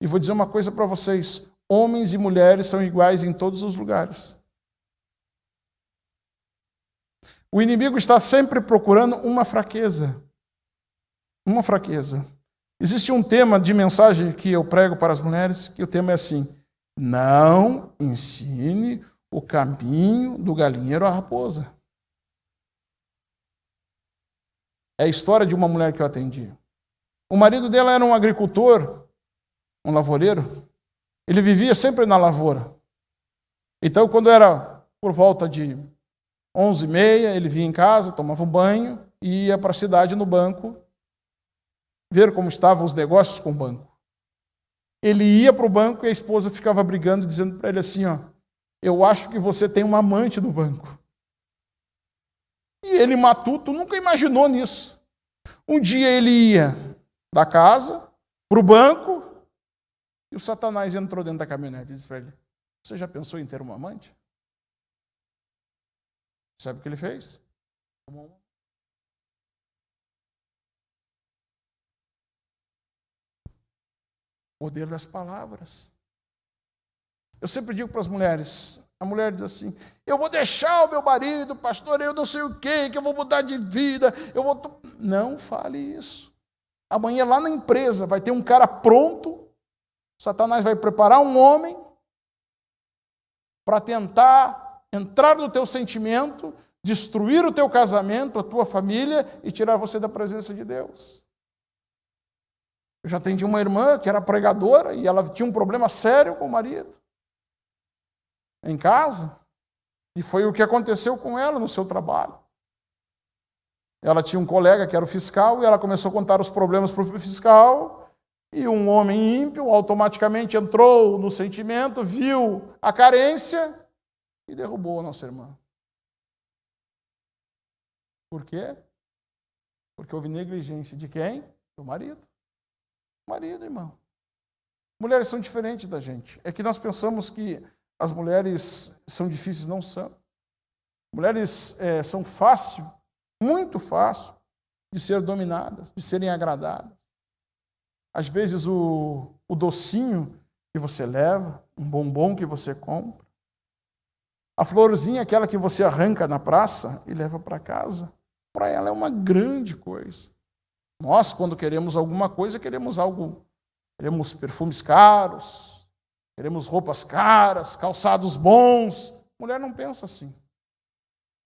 E vou dizer uma coisa para vocês. Homens e mulheres são iguais em todos os lugares. O inimigo está sempre procurando uma fraqueza. Uma fraqueza. Existe um tema de mensagem que eu prego para as mulheres, que o tema é assim: não ensine o caminho do galinheiro à raposa. É a história de uma mulher que eu atendi. O marido dela era um agricultor, um lavoureiro. Ele vivia sempre na lavoura. Então, quando era por volta de 11h30, ele vinha em casa, tomava um banho e ia para a cidade no banco ver como estavam os negócios com o banco. Ele ia para o banco e a esposa ficava brigando, dizendo para ele assim, eu acho que você tem uma amante no banco. E ele, matuto, nunca imaginou nisso. Um dia ele ia da casa para o banco e o Satanás entrou dentro da caminhonete e disse para ele, você já pensou em ter uma amante? Sabe o que ele fez? Poder das palavras. Eu sempre digo para as mulheres, a mulher diz assim, eu vou deixar o meu marido, pastor, eu não sei o quê, que eu vou mudar de vida, eu vou... Não fale isso. Amanhã lá na empresa vai ter um cara pronto, Satanás vai preparar um homem para tentar entrar no teu sentimento, destruir o teu casamento, a tua família e tirar você da presença de Deus. Eu já atendi uma irmã que era pregadora e ela tinha um problema sério com o marido em casa, e foi o que aconteceu com ela no seu trabalho. Ela tinha um colega que era o fiscal e ela começou a contar os problemas para o fiscal e um homem ímpio automaticamente entrou no sentimento, viu a carência e derrubou a nossa irmã. Por quê? Porque houve negligência de quem? Do marido. Marido, irmão. Mulheres são diferentes da gente. É que nós pensamos que as mulheres são difíceis, não são. Mulheres são fácil, muito fácil, de ser dominadas, de serem agradadas. Às vezes o docinho que você leva, um bombom que você compra, a florzinha, aquela que você arranca na praça e leva para casa, para ela é uma grande coisa. Nós, quando queremos alguma coisa, queremos perfumes caros, queremos roupas caras, calçados bons. Mulher não pensa assim.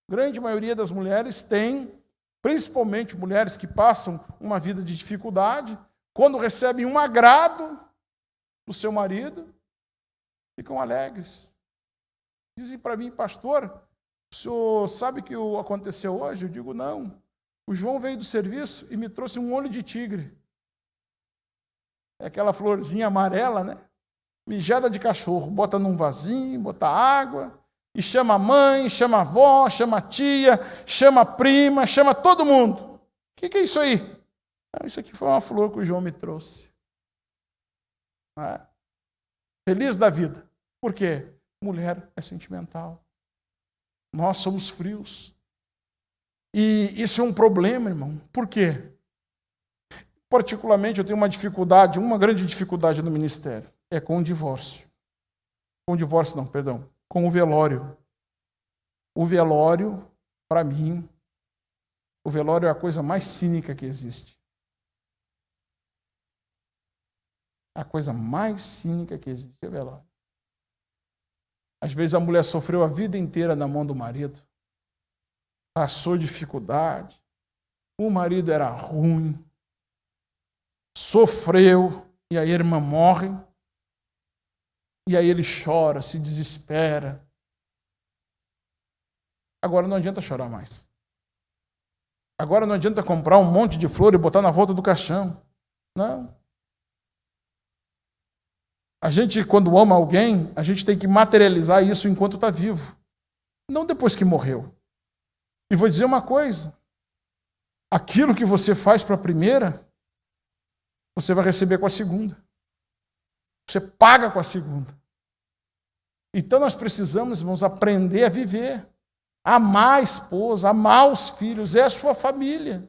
A grande maioria das mulheres tem, principalmente mulheres que passam uma vida de dificuldade, quando recebem um agrado do seu marido, ficam alegres. Dizem para mim, pastor, o senhor sabe o que aconteceu hoje? Eu digo, não. O João veio do serviço e me trouxe um olho de tigre. É aquela florzinha amarela, né? Mijada de cachorro. Bota num vasinho, bota água, e chama a mãe, chama a avó, chama a tia, chama a prima, chama todo mundo. O que é isso aí? Não, isso aqui foi uma flor que o João me trouxe. Feliz da vida. Por quê? Mulher é sentimental. Nós somos frios. E isso é um problema, irmão. Por quê? Particularmente, eu tenho uma grande dificuldade no ministério. É com o divórcio. Com o velório. O velório, para mim, o velório é a coisa mais cínica que existe. A coisa mais cínica que existe é o velório. Às vezes a mulher sofreu a vida inteira na mão do marido. Passou dificuldade. O marido era ruim. Sofreu. E aí a irmã morre. E aí ele chora, se desespera. Agora não adianta chorar mais. Agora não adianta comprar um monte de flor e botar na volta do caixão. Não. A gente, quando ama alguém, a gente tem que materializar isso enquanto está vivo. Não depois que morreu. E vou dizer uma coisa. Aquilo que você faz para a primeira, você vai receber com a segunda. Você paga com a segunda. Então nós precisamos, irmãos, aprender a viver. Amar a esposa, amar os filhos, é a sua família.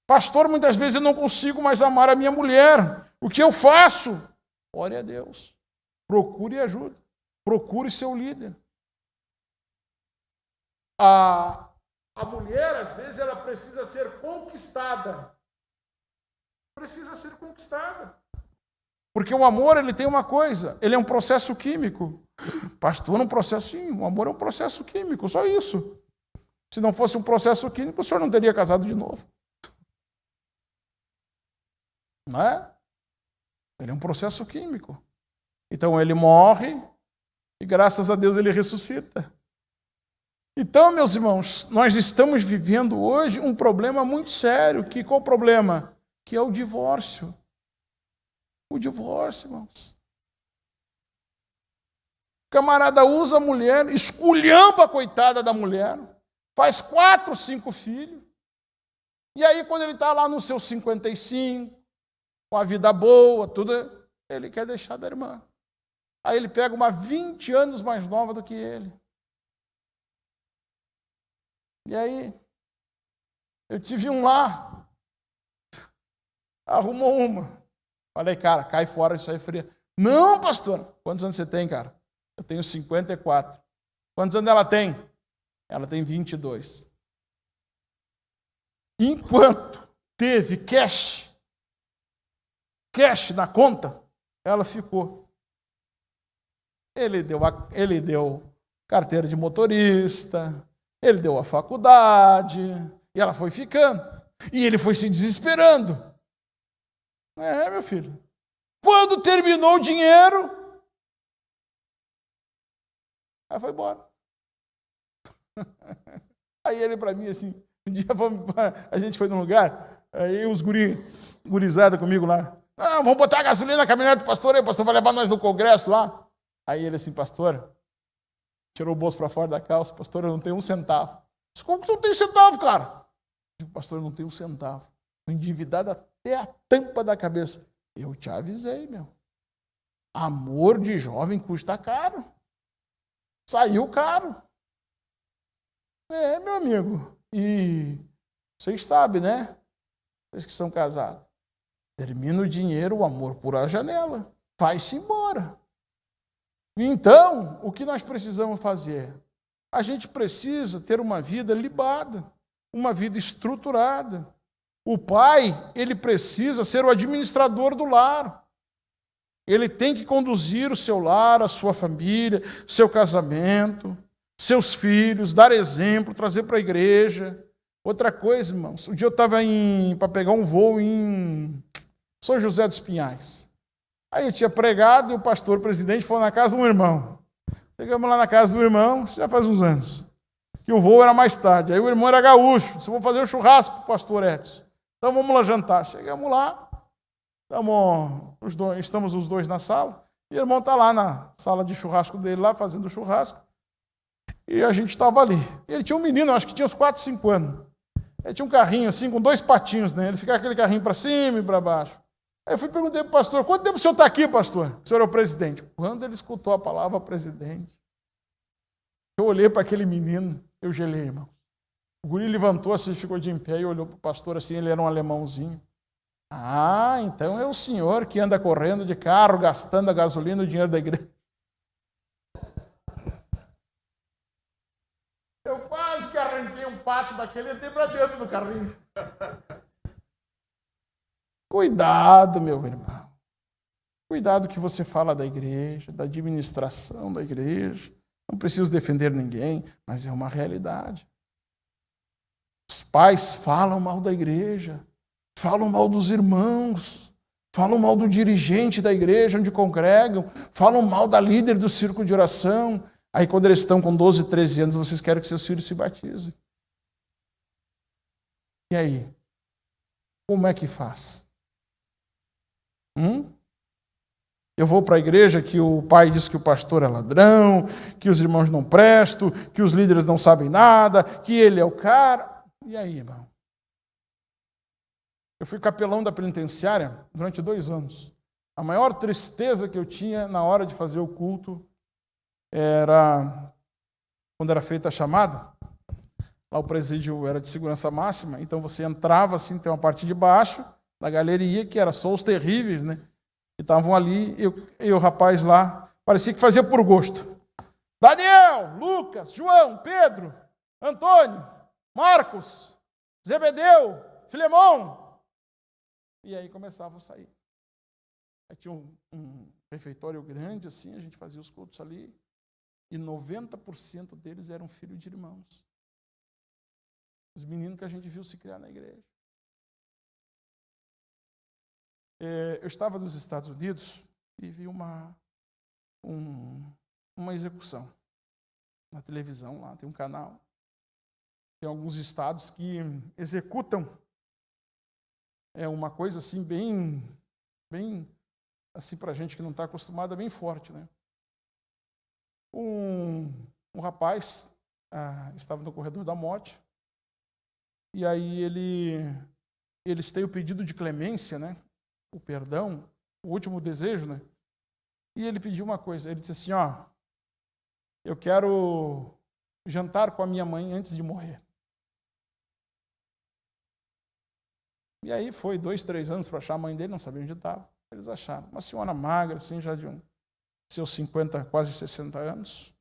Pastor, muitas vezes eu não consigo mais amar a minha mulher. O que eu faço? Ore a Deus. Procure ajuda. Procure seu líder. A mulher, às vezes, ela precisa ser conquistada. precisa ser conquistada. Porque o amor, ele tem uma coisa, ele é um processo químico. Pastor, um processo, sim, o amor é um processo químico, só isso. Se não fosse um processo químico, o senhor não teria casado de novo. Não é? Ele é um processo químico. Então ele morre e graças a Deus ele ressuscita. Então, meus irmãos, nós estamos vivendo hoje um problema muito sério. Qual o problema? Que é o divórcio. O divórcio, irmãos. O camarada usa a mulher, esculhamba a coitada da mulher, faz 4, 5 filhos. E aí, quando ele está lá nos seus 55, com a vida boa, tudo, ele quer deixar da irmã. Aí ele pega uma 20 anos mais nova do que ele. E aí, eu tive um lá, arrumou uma. Falei, cara, cai fora, isso aí é fria. Não, pastor. Quantos anos você tem, cara? Eu tenho 54. Quantos anos ela tem? Ela tem 22. Enquanto teve cash na conta, ela ficou. Ele deu carteira de motorista, ele deu a faculdade, e ela foi ficando. E ele foi se desesperando. Meu filho. Quando terminou o dinheiro, aí foi embora. Aí ele para mim assim, um dia a gente foi num lugar, aí os gurizada comigo lá. Não, vamos botar gasolina na caminhonete do pastor aí, o pastor vai levar nós no congresso lá. Aí ele assim, pastor, tirou o bolso para fora da calça, pastor, eu não tenho um centavo. Disse, como que tu não tem centavo, cara? Eu digo, pastor, eu não tenho um centavo. Estou endividado até a tampa da cabeça. Eu te avisei, meu. Amor de jovem custa caro. Saiu caro. Meu amigo. E vocês sabem, né? Vocês que são casados. Termina o dinheiro, o amor por a janela. Vai-se embora. Então, o que nós precisamos fazer? A gente precisa ter uma vida libada, uma vida estruturada. O pai, ele precisa ser o administrador do lar. Ele tem que conduzir o seu lar, a sua família, seu casamento, seus filhos, dar exemplo, trazer para a igreja. Outra coisa, irmãos, um dia eu estava para pegar um voo em São José dos Pinhais. Aí eu tinha pregado e o pastor, o presidente, foi na casa de um irmão. Chegamos lá na casa do irmão, isso já faz uns anos, que o voo era mais tarde. Aí o irmão era gaúcho, disse, vou fazer um churrasco para o pastor Edson. Então vamos lá jantar. Chegamos lá, estamos os dois na sala, e o irmão está lá na sala de churrasco dele, lá fazendo churrasco, e a gente estava ali. E ele tinha um menino, acho que tinha uns 4, 5 anos. Ele tinha um carrinho assim, com 2 patinhos, né? Ele ficava aquele carrinho para cima e para baixo. Aí eu perguntei para o pastor, quanto tempo o senhor está aqui, pastor? O senhor é o presidente. Quando ele escutou a palavra presidente, eu olhei para aquele menino, eu gelei, irmão. O guri levantou assim, ficou de em pé e olhou para o pastor assim, ele era um alemãozinho. Ah, então é o senhor que anda correndo de carro, gastando a gasolina e o dinheiro da igreja. Eu quase que arranquei um pato daquele e entrei para dentro do carrinho. Cuidado, meu irmão. Cuidado que você fala da igreja, da administração da igreja. Não preciso defender ninguém, mas é uma realidade. Os pais falam mal da igreja, falam mal dos irmãos, falam mal do dirigente da igreja onde congregam, falam mal da líder do círculo de oração. Aí quando eles estão com 12, 13 anos, vocês querem que seus filhos se batizem. E aí? Como é que faz? Eu vou para a igreja que o pai diz que o pastor é ladrão, que os irmãos não prestam, que os líderes não sabem nada, que ele é o cara. E aí, irmão? Eu fui capelão da penitenciária durante 2 anos. A maior tristeza que eu tinha na hora de fazer o culto era quando era feita a chamada. Lá o presídio era de segurança máxima, então você entrava assim, tem uma parte de baixo da galeria, que era só os terríveis, né? Que estavam ali, e o rapaz lá, parecia que fazia por gosto. Daniel, Lucas, João, Pedro, Antônio, Marcos, Zebedeu, Filemão. E aí começavam a sair. Aí tinha um refeitório grande, assim, a gente fazia os cultos ali, e 90% deles eram filhos de irmãos. Os meninos que a gente viu se criar na igreja. Eu estava nos Estados Unidos e vi uma execução na televisão, lá tem um canal. Tem alguns estados que executam uma coisa assim bem assim para a gente que não está acostumada, bem forte, né? Um rapaz estava no corredor da morte e aí eles têm o pedido de clemência, né? O perdão, o último desejo, né? E ele pediu uma coisa, ele disse assim, eu quero jantar com a minha mãe antes de morrer. E aí foi 2, 3 anos para achar a mãe dele, não sabia onde estava. Eles acharam uma senhora magra, assim, já de seus 50, quase 60 anos.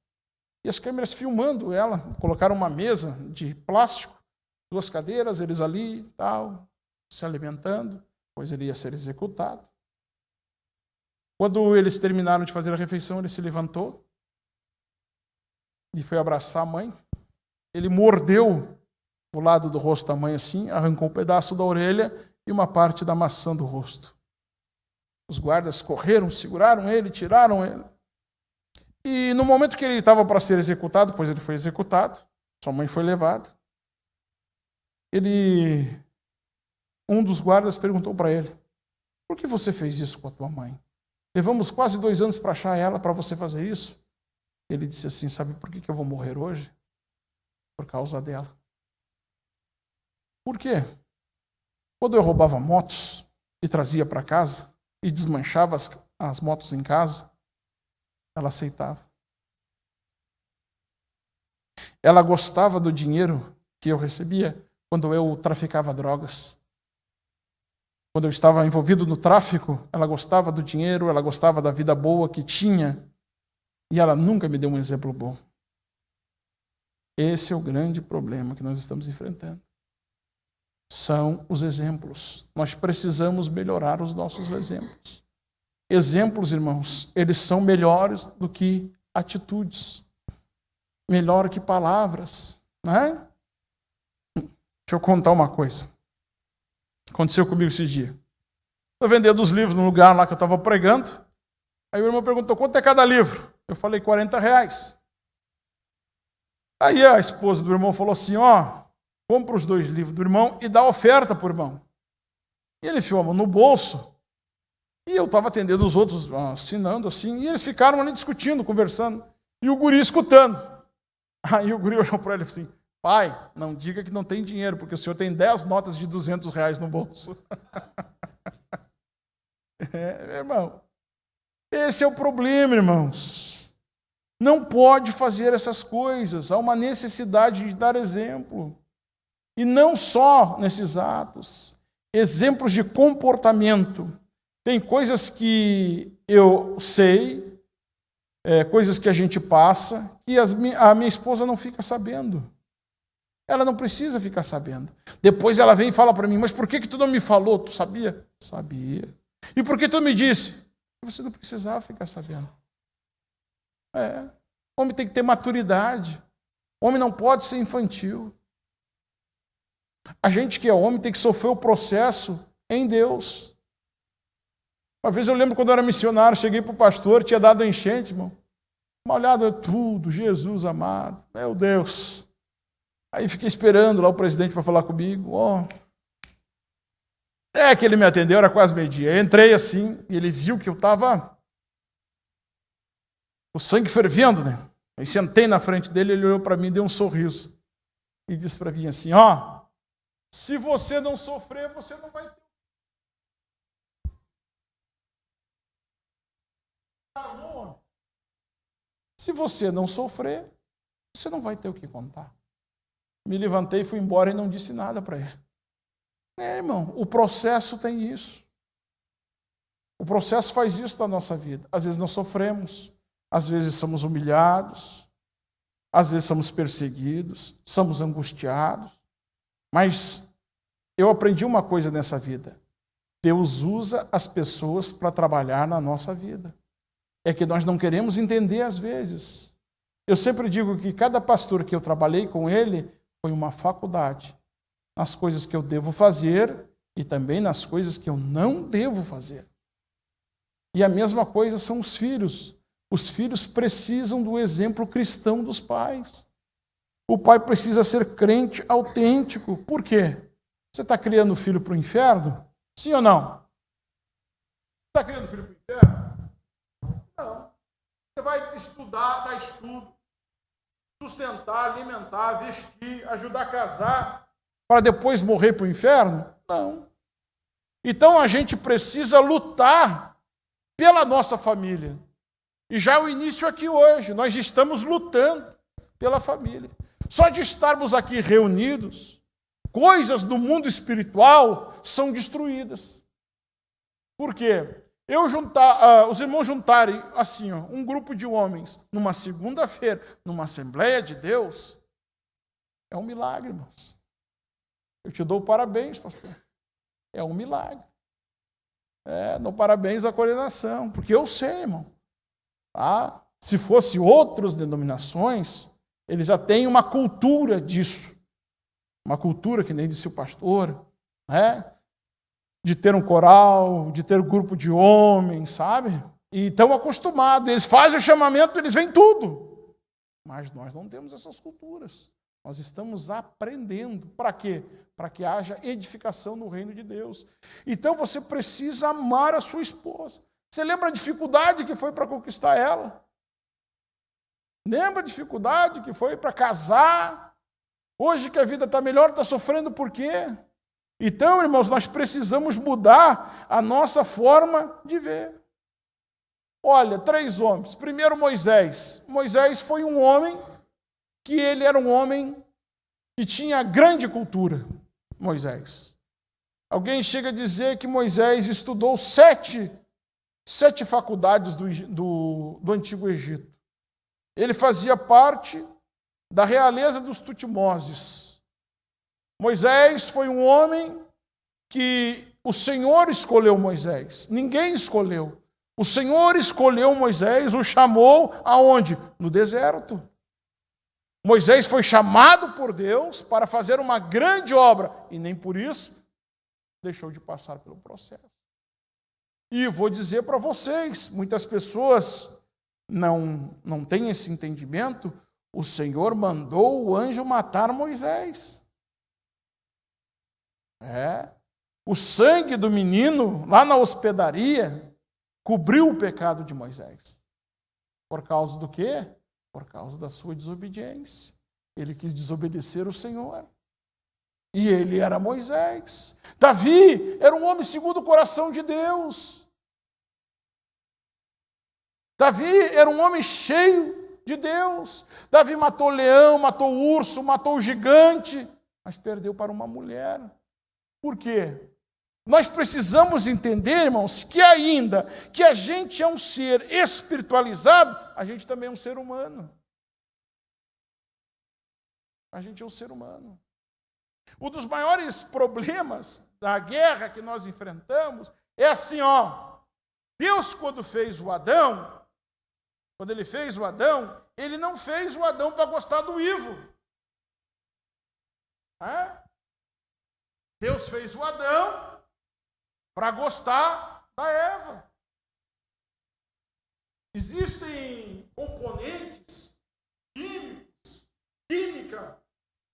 E as câmeras filmando ela, colocaram uma mesa de plástico, 2 cadeiras, eles ali, tal, se alimentando, pois ele ia ser executado. Quando eles terminaram de fazer a refeição, ele se levantou e foi abraçar a mãe. Ele mordeu o lado do rosto da mãe assim, arrancou um pedaço da orelha e uma parte da maçã do rosto. Os guardas correram, seguraram ele, tiraram ele. E no momento que ele estava para ser executado, pois ele foi executado, sua mãe foi levada, um dos guardas perguntou para ele, por que você fez isso com a tua mãe? Levamos quase 2 anos para achar ela, para você fazer isso. Ele disse assim, sabe por que eu vou morrer hoje? Por causa dela. Por quê? Quando eu roubava motos e trazia para casa e desmanchava as motos em casa, ela aceitava. Ela gostava do dinheiro que eu recebia quando eu traficava drogas. Quando eu estava envolvido no tráfico, ela gostava do dinheiro, ela gostava da vida boa que tinha, e ela nunca me deu um exemplo bom. Esse é o grande problema que nós estamos enfrentando. São os exemplos. Nós precisamos melhorar os nossos exemplos. Exemplos, irmãos, eles são melhores do que atitudes. Melhor que palavras, né? Deixa eu contar uma coisa. Aconteceu comigo esses dias. Estou vendendo os livros no lugar lá que eu estava pregando. Aí o irmão perguntou, quanto é cada livro? Eu falei, R$40. Aí a esposa do irmão falou assim, compra os 2 livros do irmão e dá oferta para o irmão. E ele enfiou a mão no bolso. E eu estava atendendo os outros, assinando assim. E eles ficaram ali discutindo, conversando. E o guri escutando. Aí o guri olhou para ele assim, pai, não diga que não tem dinheiro, porque o senhor tem 10 notas de R$200 no bolso. Meu irmão, esse é o problema, irmãos. Não pode fazer essas coisas. Há uma necessidade de dar exemplo. E não só nesses atos. Exemplos de comportamento. Tem coisas que eu sei, coisas que a gente passa, e a minha esposa não fica sabendo. Ela não precisa ficar sabendo. Depois ela vem e fala para mim, mas por que tu não me falou? Tu sabia? Sabia. E por que tu me disse? Você não precisava ficar sabendo. O homem tem que ter maturidade. O homem não pode ser infantil. A gente que é homem tem que sofrer o processo em Deus. Uma vez eu lembro quando eu era missionário, cheguei para o pastor, tinha dado enchente, irmão. Uma olhada, tudo, Jesus amado, meu Deus. Aí fiquei esperando lá o presidente para falar comigo. Que ele me atendeu, era quase meio-dia. Entrei assim, e ele viu que eu estava o sangue fervendo, né? Aí sentei na frente dele, ele olhou para mim, deu um sorriso. E disse para mim assim, se você não sofrer, você não vai ter. Se você não sofrer, você não vai ter o que contar. Me levantei, fui embora e não disse nada para ele. Irmão, o processo tem isso. O processo faz isso na nossa vida. Às vezes nós sofremos, às vezes somos humilhados, às vezes somos perseguidos, somos angustiados. Mas eu aprendi uma coisa nessa vida. Deus usa as pessoas para trabalhar na nossa vida. É que nós não queremos entender às vezes. Eu sempre digo que cada pastor que eu trabalhei com ele foi uma faculdade nas coisas que eu devo fazer e também nas coisas que eu não devo fazer. E a mesma coisa são os filhos. Os filhos precisam do exemplo cristão dos pais. O pai precisa ser crente autêntico. Por quê? Você está criando o filho para o inferno? Sim ou não? Está criando o filho para o inferno? Não. Você vai estudar, dar estudo, sustentar, alimentar, vestir, ajudar a casar, para depois morrer para o inferno? Não. Então a gente precisa lutar pela nossa família. E já o início aqui hoje, nós estamos lutando pela família. Só de estarmos aqui reunidos, coisas do mundo espiritual são destruídas. Por quê? Os irmãos juntarem assim, um grupo de homens numa segunda-feira, numa Assembleia de Deus, é um milagre, irmãos. Eu te dou parabéns, pastor. É um milagre. Dou parabéns à coordenação, porque eu sei, irmão. Se fosse outras denominações, eles já têm uma cultura disso. Uma cultura, que nem disse o pastor, de ter um coral, de ter um grupo de homens, sabe? E estão acostumados. Eles fazem o chamamento, eles veem tudo. Mas nós não temos essas culturas. Nós estamos aprendendo. Para quê? Para que haja edificação no reino de Deus. Então você precisa amar a sua esposa. Você lembra a dificuldade que foi para conquistar ela? Lembra a dificuldade que foi para casar? Hoje que a vida está melhor, está sofrendo por quê? Então, irmãos, nós precisamos mudar a nossa forma de ver. Olha, 3 homens. Primeiro, Moisés. Moisés foi um homem que ele era um homem que tinha grande cultura. Moisés. Alguém chega a dizer que Moisés estudou 7 faculdades do Antigo Egito. Ele fazia parte da realeza dos Tutmoses. Moisés foi um homem que o Senhor escolheu Moisés. Ninguém escolheu. O Senhor escolheu Moisés, o chamou aonde? No deserto. Moisés foi chamado por Deus para fazer uma grande obra e nem por isso deixou de passar pelo processo. E vou dizer para vocês, muitas pessoas não têm esse entendimento. O Senhor mandou o anjo matar Moisés. O sangue do menino lá na hospedaria cobriu o pecado de Moisés. Por causa do quê? Por causa da sua desobediência. Ele quis desobedecer o Senhor. E ele era Moisés. Davi era um homem segundo o coração de Deus. Davi era um homem cheio de Deus. Davi matou leão, matou urso, matou gigante, mas perdeu para uma mulher. Por quê? Nós precisamos entender, irmãos, que ainda que a gente é um ser espiritualizado, a gente também é um ser humano. A gente é um ser humano. Um dos maiores problemas da guerra que nós enfrentamos é assim, Deus, quando fez o Adão, ele não fez o Adão para gostar do Ivo. Deus fez o Adão para gostar da Eva. Existem componentes químicos, química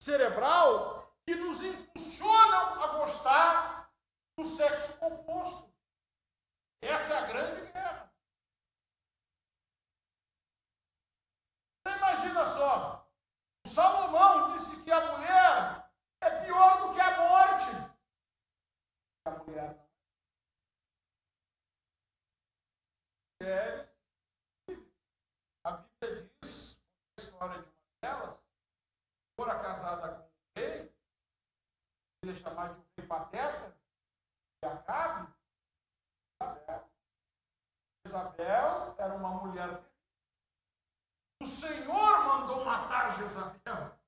cerebral, que nos impulsionam a gostar do sexo oposto. Essa é a grande guerra. Você imagina só, o Salomão disse que a mulher é pior do que a morte. A mulher não. Mulheres, a Bíblia diz, a história de uma delas, fora casada com um rei, ele chamar de um rei pateta, e Acabe, Jezabel era uma mulher terrível. O Senhor mandou matar Jezabel.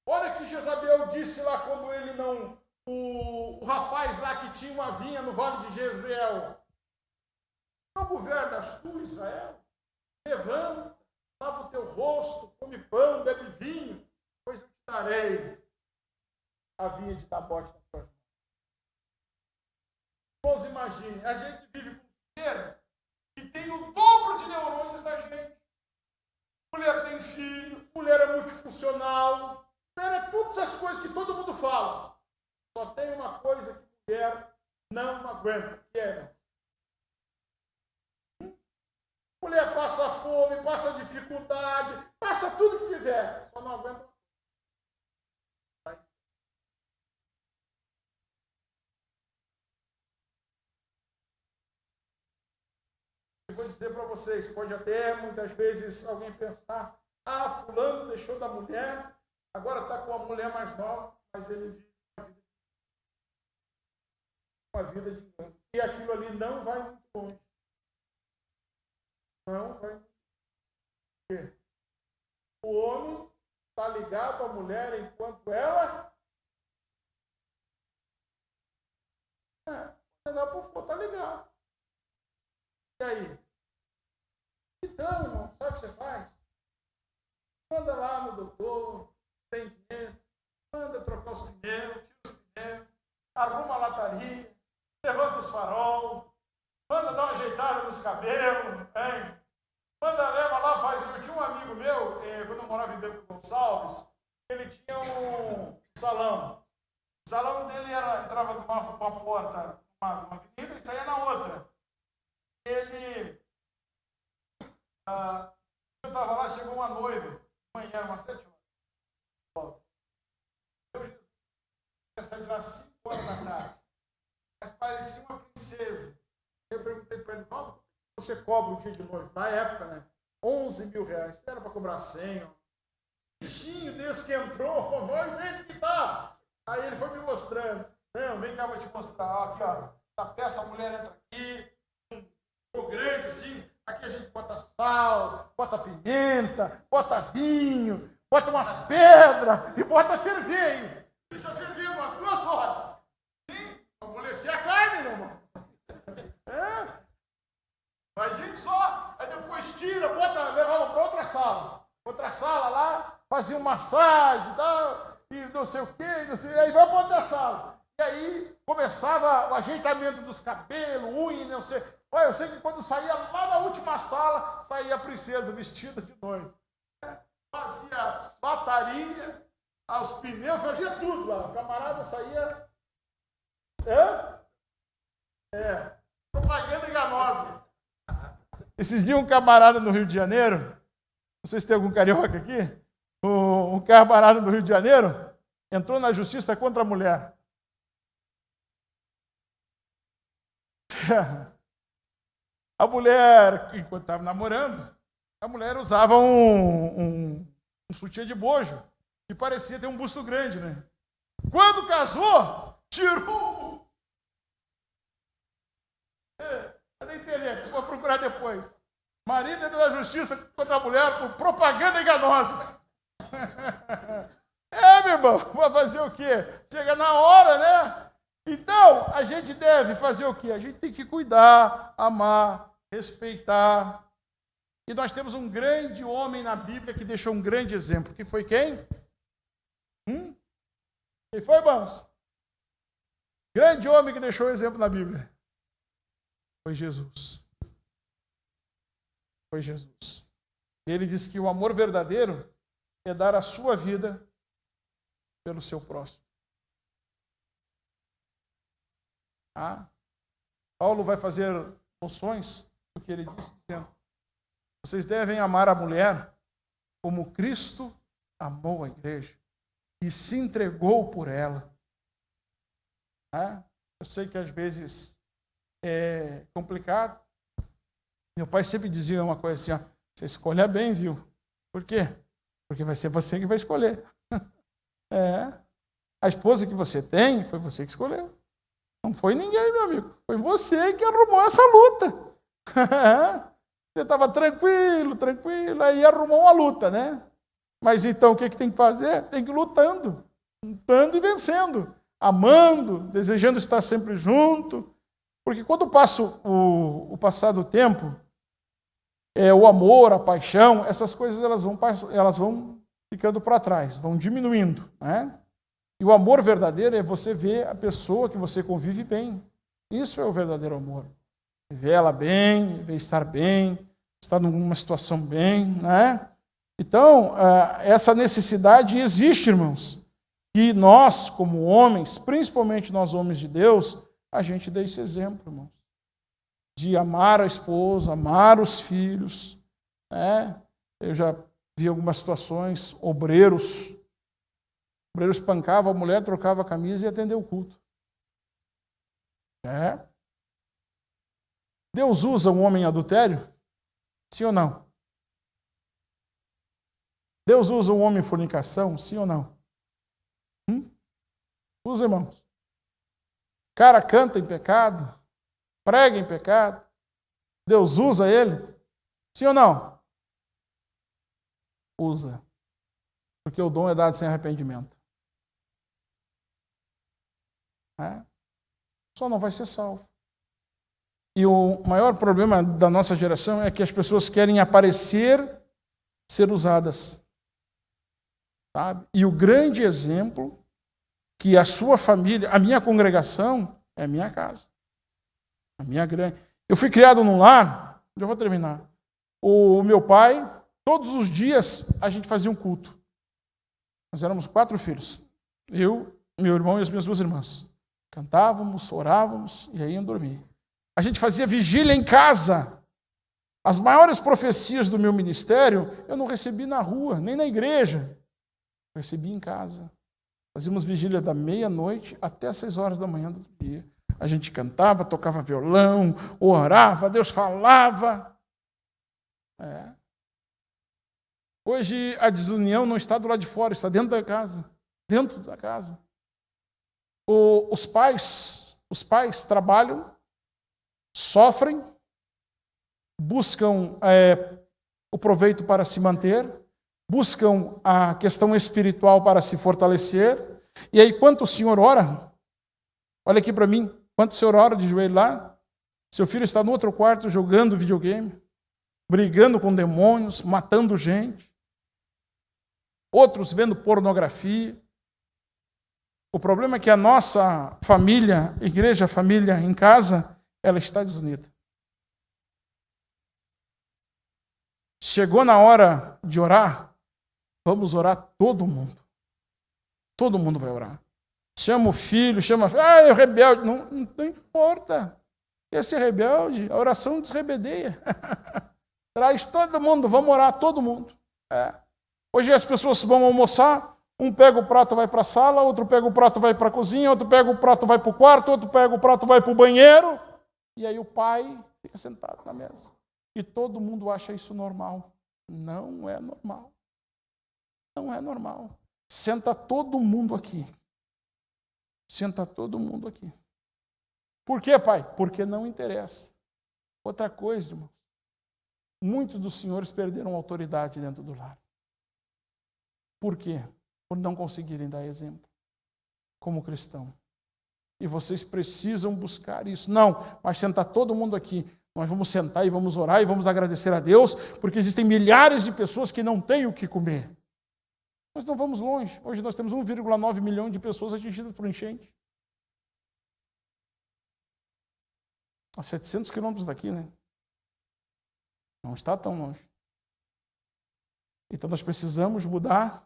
Olha que Jezabel disse lá quando ele não o rapaz lá que tinha uma vinha no Vale de Jezreel: não governas tu, Israel? Levanta, lava o teu rosto, come pão, bebe vinho, pois eu te darei a vinha de Nabote na tua mão. Irmãos, imagine, a gente vive com mulher que tem o dobro de neurônios da gente. Mulher tem filho, mulher é multifuncional, mulher é todas as coisas que todo mundo fala. Só tem uma coisa que mulher não aguenta, que é: mulher passa fome, passa dificuldade, passa tudo que tiver, só não aguenta. Eu vou dizer para vocês, pode até muitas vezes alguém pensar: fulano deixou da mulher, agora está com a mulher mais nova, mas ele vive uma vida de engano. E aquilo ali não vai muito longe. Não vai muito longe. O homem está ligado à mulher enquanto ela está ligado. E aí? Então, irmão, sabe o que você faz? Manda lá no doutor, tem dinheiro, manda trocar os pneus, tira os pneus, arruma a lataria, levanta os farol, manda dar uma ajeitada nos cabelos, hein? Manda, leva lá, faz. Eu tinha um amigo meu, quando eu morava em Bento Gonçalves, ele tinha um salão. O salão dele entrava numa porta, numa avenida, e saía na outra. Ele, eu estava lá, chegou uma noiva, amanhã, umas 7 horas. Eu ia sair de lá 5 horas da tarde, mas parecia uma princesa. Eu perguntei para ele: quanto você cobra o dia de noiva? Na época, né? 11 mil reais. Era para cobrar 100. Um bichinho desse que entrou, olha o jeito que tá. Aí ele foi me mostrando: não, vem cá, vou te mostrar. Aqui, ó, essa peça, a mulher entra aqui, grande assim, aqui a gente bota sal, bota pimenta, bota vinho, bota umas pedras e bota ferver. Deixa ferver umas 2 horas. Sim, amolecer a carne, meu irmão. Mas a gente só, aí depois tira, levava para outra sala lá, fazia uma massagem, e não sei o quê, aí vai para outra sala. E aí começava o ajeitamento dos cabelos, unha, não sei. Olha, eu sei que quando saía lá na última sala, saía a princesa vestida de noiva. Fazia lataria, os pneus, fazia tudo lá. O camarada saía. Propaganda enganosa. Esses dias um camarada no Rio de Janeiro, não sei se tem algum carioca aqui, um camarada do Rio de Janeiro entrou na justiça contra a mulher. A mulher, enquanto estava namorando, a mulher usava um sutiã de bojo e parecia ter um busto grande, né? Quando casou, tirou. Na internet, você pode procurar depois. Marido entrou na justiça contra a mulher por propaganda enganosa. Meu irmão, vai fazer o quê? Chega na hora, né? Então, a gente deve fazer o quê? A gente tem que cuidar, amar, respeitar. E nós temos um grande homem na Bíblia que deixou um grande exemplo. Que foi quem? Quem foi, irmãos? Grande homem que deixou o exemplo na Bíblia. Foi Jesus. Foi Jesus. Ele disse que o amor verdadeiro é dar a sua vida pelo seu próximo. Paulo vai fazer noções do que ele disse, dizendo: vocês devem amar a mulher como Cristo amou a igreja e se entregou por ela. Eu sei que às vezes é complicado. Meu pai sempre dizia uma coisa assim: você escolha bem, viu? Por quê? Porque vai ser você que vai escolher. A esposa que você tem, foi você que escolheu. Não foi ninguém, meu amigo. Foi você que arrumou essa luta. Você estava tranquilo, aí arrumou uma luta, né? Mas então o que tem que fazer? Tem que ir lutando e vencendo. amando, desejando estar sempre junto. Porque quando passa o passar do tempo, o amor, a paixão, essas coisas elas vão ficando para trás, vão diminuindo, né? E o amor verdadeiro é você ver a pessoa que você convive bem. Isso é o verdadeiro amor. Ver ela bem, ver estar bem, estar numa situação bem, né? Então, essa necessidade existe, irmãos. E nós, como homens, principalmente nós homens de Deus, a gente dê esse exemplo, irmãos. De amar a esposa, amar os filhos, né? Eu já vi algumas situações, obreiros espancavam a mulher, trocava a camisa e atendeu o culto. Deus usa um homem adultério? Sim ou não? Deus usa um homem em fornicação? Sim ou não? Usa, irmãos. O cara canta em pecado, prega em pecado, Deus usa ele? Sim ou não? Usa. Porque o dom é dado sem arrependimento. Só não vai ser salvo. E o maior problema da nossa geração é que as pessoas querem aparecer, ser usadas. Sabe? E o grande exemplo que a sua família, a minha congregação, é a minha casa. A minha grande. Eu fui criado num lar, já vou terminar. O meu pai, todos os dias, a gente fazia um culto. Nós éramos 4 filhos. Eu, meu irmão e as minhas 2 irmãs. Cantávamos, orávamos e aí iam dormir. A gente fazia vigília em casa. As maiores profecias do meu ministério eu não recebi na rua, nem na igreja. Eu recebi em casa. Fazíamos vigília da meia-noite até 6 horas da manhã do dia. A gente cantava, tocava violão, orava, Deus falava. Hoje a desunião não está do lado de fora, está dentro da casa. Dentro da casa. Os pais trabalham, sofrem, buscam o proveito para se manter, buscam a questão espiritual para se fortalecer. E aí, quanto o senhor ora? Olha aqui para mim. Quanto o senhor ora de joelho lá? Seu filho está no outro quarto jogando videogame, brigando com demônios, matando gente. Outros vendo pornografia. O problema é que a nossa família, igreja, família em casa, ela está desunida. Chegou na hora de orar, vamos orar todo mundo. Todo mundo vai orar. Chama o filho, chama a filha. É rebelde. Não importa. Quer ser rebelde? A oração desrebedeia. Traz todo mundo, vamos orar todo mundo. Hoje as pessoas vão almoçar, um pega o prato e vai para a sala, outro pega o prato e vai para a cozinha, outro pega o prato e vai para o quarto, outro pega o prato e vai para o banheiro. E aí o pai fica sentado na mesa. E todo mundo acha isso normal. Não é normal. Não é normal. Senta todo mundo aqui. Senta todo mundo aqui. Por quê, pai? Porque não interessa. Outra coisa, irmão. Muitos dos senhores perderam autoridade dentro do lar. Por quê? Por não conseguirem dar exemplo como cristão. E vocês precisam buscar isso. Não, mas sentar todo mundo aqui. Nós vamos sentar e vamos orar e vamos agradecer a Deus, porque existem milhares de pessoas que não têm o que comer. Nós não vamos longe. Hoje nós temos 1,9 milhão de pessoas atingidas por enchente. A 700 quilômetros daqui, né? Não está tão longe. Então nós precisamos mudar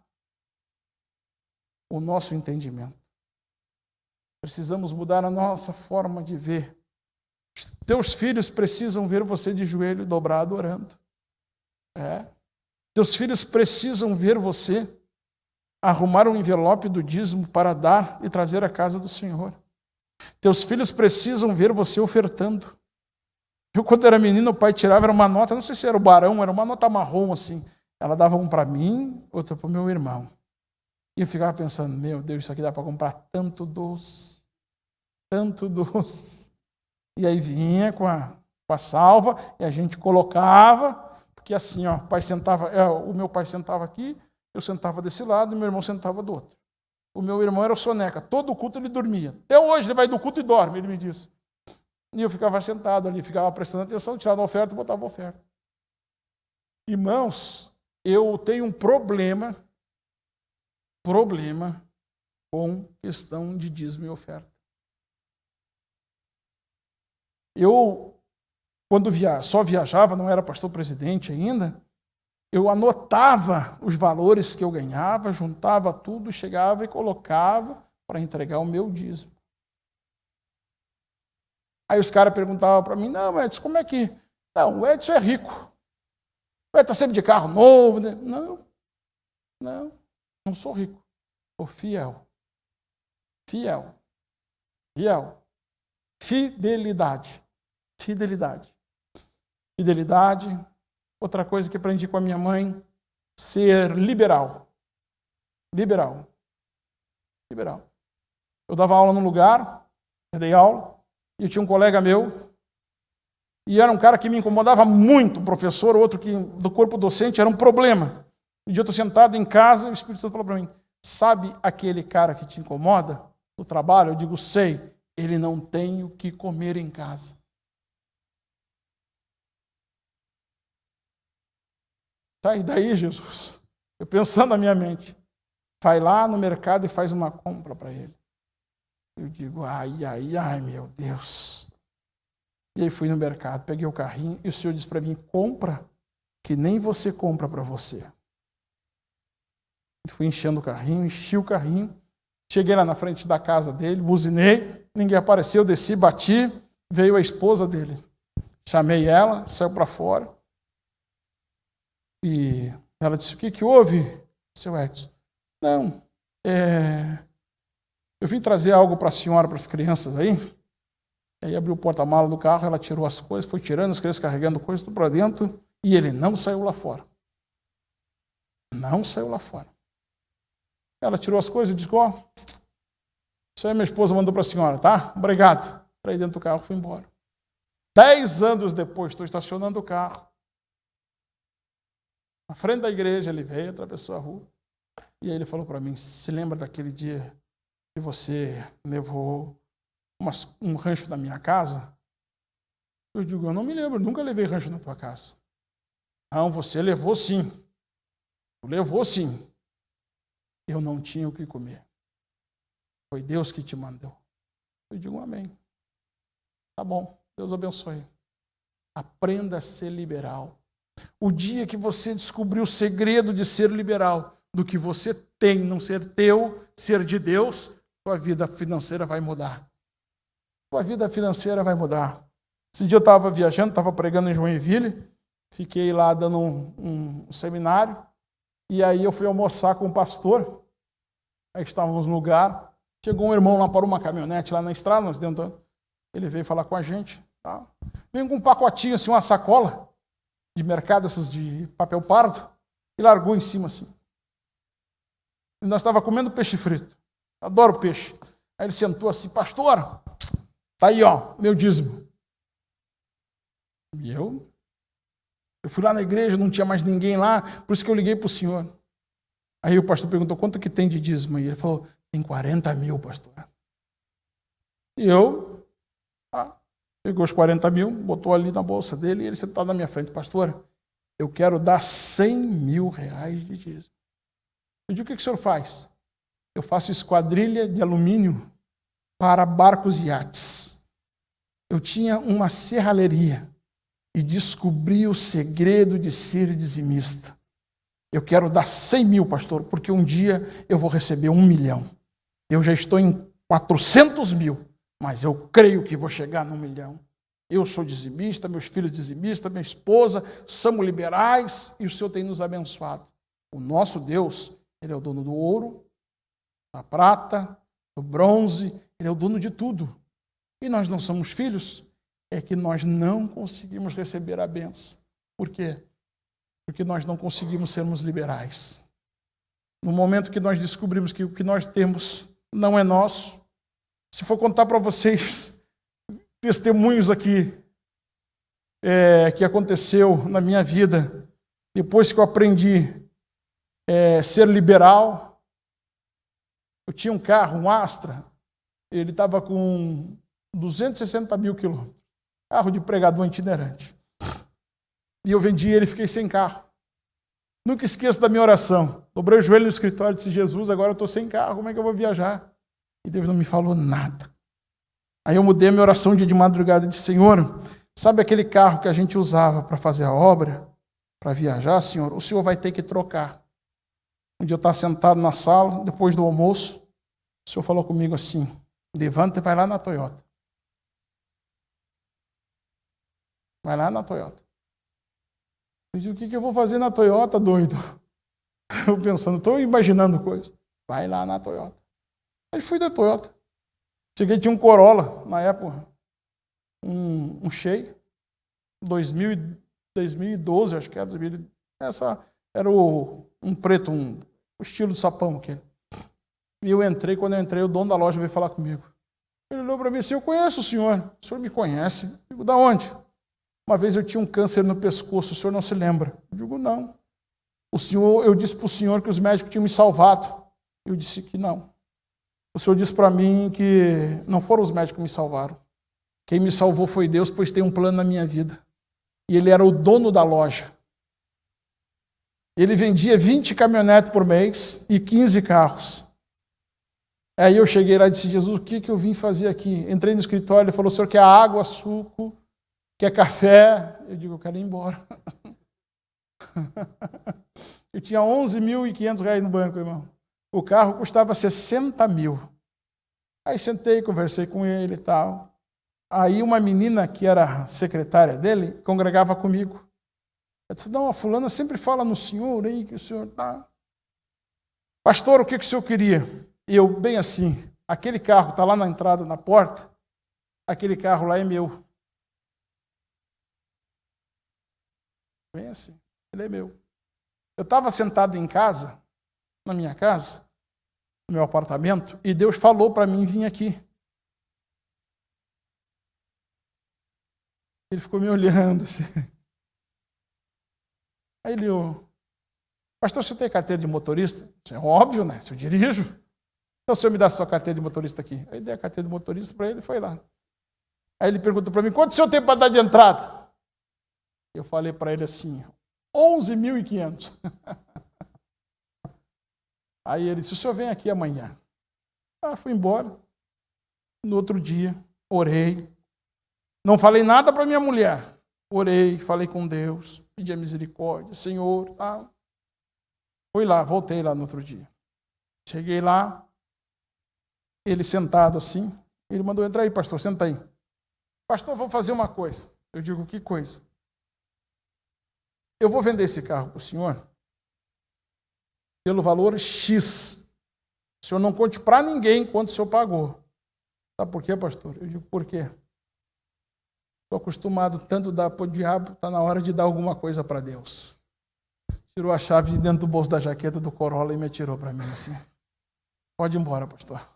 o nosso entendimento. Precisamos mudar a nossa forma de ver. Teus filhos precisam ver você de joelho dobrado orando. Teus filhos precisam ver você arrumar um envelope do dízimo para dar e trazer à casa do Senhor. Teus filhos precisam ver você ofertando. Eu, quando era menino, o pai tirava, era uma nota, não sei se era o barão, era uma nota marrom assim. Ela dava um para mim, outra para o meu irmão. E eu ficava pensando, meu Deus, isso aqui dá para comprar tanto doce. Tanto doce. E aí vinha com a salva e a gente colocava, porque assim, ó, o meu pai sentava aqui, eu sentava desse lado e meu irmão sentava do outro. O meu irmão era o soneca. Todo culto ele dormia. Até hoje ele vai do culto e dorme, ele me disse. E eu ficava sentado ali, ficava prestando atenção, tirava a oferta e botava a oferta. Irmãos, eu tenho um problema com questão de dízimo e oferta. Eu, quando só viajava, não era pastor presidente ainda, eu anotava os valores que eu ganhava, juntava tudo, chegava e colocava para entregar o meu dízimo. Aí os caras perguntavam para mim, não, Edson, como é que... Não, o Edson é rico. O Edson está sempre de carro novo. Né? Não sou rico. Sou fiel. Fidelidade. Outra coisa que aprendi com a minha mãe, ser liberal. Eu dava aula num lugar, eu dei aula, e eu tinha um colega meu, e era um cara que me incomodava muito, um professor, outro que do corpo docente, era um problema. Um dia eu estou sentado em casa, e o Espírito Santo falou para mim, sabe aquele cara que te incomoda no trabalho? Eu digo, sei, ele não tem o que comer em casa. Tá, e daí, Jesus? Eu pensando na minha mente, vai lá no mercado e faz uma compra para ele. Eu digo, ai, meu Deus. E aí fui no mercado, peguei o carrinho e o Senhor disse para mim, compra, que nem você compra para você. Fui enchendo o carrinho, enchi o carrinho, cheguei lá na frente da casa dele, buzinei, ninguém apareceu, desci, bati, veio a esposa dele. Chamei ela, saiu para fora. E ela disse, o que houve, seu Edson? Não, eu vim trazer algo para a senhora, para as crianças aí. Aí abriu o porta-mala do carro, ela tirou as coisas, foi tirando as crianças, carregando coisas, tudo para dentro, e ele não saiu lá fora. Ela tirou as coisas e disse, isso aí minha esposa mandou para a senhora, tá? Obrigado. Para ir dentro do carro, fui embora. 10 anos depois, estou estacionando o carro. Na frente da igreja, ele veio, atravessou a rua. E aí ele falou para mim, se lembra daquele dia que você levou um rancho da minha casa? Eu digo, eu não me lembro, nunca levei rancho na tua casa. Não, você levou sim. Levou sim. Eu não tinha o que comer. Foi Deus que te mandou. Eu digo, amém. Tá bom, Deus abençoe. Aprenda a ser liberal. O dia que você descobrir o segredo de ser liberal, do que você tem, não ser teu, ser de Deus, tua vida financeira vai mudar. Esse dia eu estava viajando, estava pregando em Joinville, fiquei lá dando um seminário, e aí eu fui almoçar com o pastor, aí estávamos no lugar, chegou um irmão lá, parou uma caminhonete lá na estrada, ele veio falar com a gente, tá? Veio com um pacotinho, assim, uma sacola de mercado, essas de papel pardo, e largou em cima assim. E nós estávamos comendo peixe frito. Adoro peixe. Aí ele sentou assim, pastor, tá aí, meu dízimo. E eu fui lá na igreja, não tinha mais ninguém lá, por isso que eu liguei para o senhor. Aí o pastor perguntou, quanto que tem de dízimo? E ele falou, tem 40 mil, pastor. E eu pegou os 40 mil, botou ali na bolsa dele, e ele sentado na minha frente, pastor, eu quero dar 100 mil reais de dízimo. Eu digo, o que o senhor faz? Eu faço esquadrilha de alumínio para barcos e iates. Eu tinha uma serralheria e descobri o segredo de ser dizimista. Eu quero dar 100 mil, pastor, porque um dia eu vou receber 1 milhão. Eu já estou em 400 mil, mas eu creio que vou chegar no 1 milhão. Eu sou dizimista, meus filhos dizimistas, minha esposa, somos liberais e o Senhor tem nos abençoado. O nosso Deus, Ele é o dono do ouro, da prata, do bronze, Ele é o dono de tudo. E nós não somos filhos, é que nós não conseguimos receber a bênção. Por quê? Porque nós não conseguimos sermos liberais. No momento que nós descobrimos que o que nós temos não é nosso, se for contar para vocês testemunhos aqui que aconteceu na minha vida, depois que eu aprendi ser liberal, Eu tinha um carro, um Astra, ele estava com 260 mil quilômetros. Carro de pregador itinerante. E eu vendi ele e fiquei sem carro. Nunca esqueço da minha oração. Dobrei o joelho no escritório e disse, Jesus, agora eu estou sem carro, como é que eu vou viajar? E Deus não me falou nada. Aí eu mudei a minha oração dia de madrugada e disse, Senhor, sabe aquele carro que a gente usava para fazer a obra, para viajar, Senhor? O Senhor vai ter que trocar. Um dia eu estava sentado na sala, depois do almoço, o Senhor falou comigo assim, levanta e vai lá na Toyota. Vai lá na Toyota. Eu disse, o que eu vou fazer na Toyota, doido? Eu pensando, estou imaginando coisa. Vai lá na Toyota. Aí fui da Toyota. Cheguei, tinha um Corolla, na época, um cheio, 2012, acho que era. Essa era um preto, o estilo de sapão aquele. E eu entrei, quando eu entrei, o dono da loja veio falar comigo. Ele olhou para mim assim, eu conheço o senhor me conhece? Eu digo, da onde? Uma vez eu tinha um câncer no pescoço, o senhor não se lembra? Eu digo, não. Eu disse para o senhor que os médicos tinham me salvado. Eu disse que não. O senhor disse para mim que não foram os médicos que me salvaram. Quem me salvou foi Deus, pois tem um plano na minha vida. E ele era o dono da loja. Ele vendia 20 caminhonetes por mês e 15 carros. Aí eu cheguei lá e disse, Jesus, o que eu vim fazer aqui? Entrei no escritório, ele falou, o senhor quer água, suco, quer café? Eu digo, eu quero ir embora. Eu tinha R$11.500 no banco, irmão. O carro custava 60 mil. Aí sentei, conversei com ele e tal. Aí uma menina que era secretária dele congregava comigo. Eu disse, não, a fulana sempre fala no senhor aí, que o senhor tá. Pastor, o que o senhor queria? E eu, bem assim, aquele carro está lá na entrada, na porta, aquele carro lá é meu. Bem assim, ele é meu. Eu estava sentado em casa, na minha casa, no meu apartamento, e Deus falou para mim vir aqui. Ele ficou me olhando assim. Aí ele, pastor, você tem carteira de motorista? É óbvio, né? Se eu dirijo. Então o senhor me dá a sua carteira de motorista aqui. Aí dei a carteira de motorista para ele e foi lá. Aí ele perguntou para mim, quanto o senhor tem para dar de entrada? Eu falei para ele assim, 11.500. Aí ele disse, o senhor vem aqui amanhã. Fui embora. No outro dia, orei. Não falei nada para minha mulher. Orei, falei com Deus, pedi a misericórdia, Senhor, tal. Fui lá, voltei lá no outro dia. Cheguei lá, ele sentado assim, ele mandou, entra aí, pastor, senta aí. Pastor, vou fazer uma coisa. Eu digo, que coisa? Eu vou vender esse carro para o senhor pelo valor X. O senhor não conte para ninguém quanto o senhor pagou. Sabe por quê, pastor? Eu digo, por quê? Estou acostumado tanto a dar para o diabo, está na hora de dar alguma coisa para Deus. Tirou a chave de dentro do bolso da jaqueta do Corolla e me atirou para mim assim. Pode ir embora, pastor.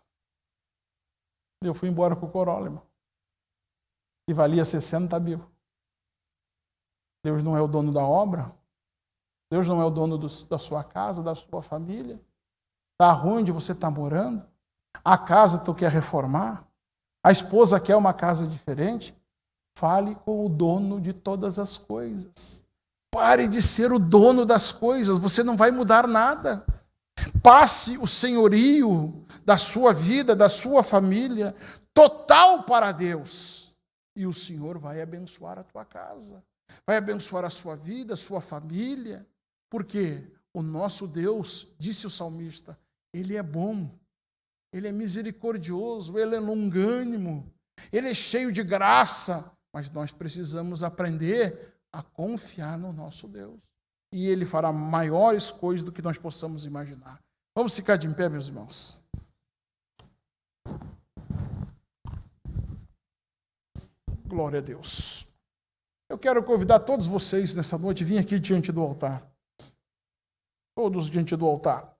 Eu fui embora com o Corolla, irmão. E valia 60 mil. Deus não é o dono da obra. Deus não é o dono da sua casa, da sua família. Está ruim onde você está morando. A casa tu quer reformar. A esposa quer uma casa diferente. Fale com o dono de todas as coisas. Pare de ser o dono das coisas. Você não vai mudar nada. Passe o senhorio da sua vida, da sua família, total para Deus. E o Senhor vai abençoar a tua casa. Vai abençoar a sua vida, a sua família. Porque o nosso Deus, disse o salmista, Ele é bom. Ele é misericordioso. Ele é longânimo. Ele é cheio de graça. Mas nós precisamos aprender a confiar no nosso Deus. E Ele fará maiores coisas do que nós possamos imaginar. Vamos ficar de pé, meus irmãos. Glória a Deus. Eu quero convidar todos vocês nessa noite a vir aqui diante do altar. Todos diante do altar.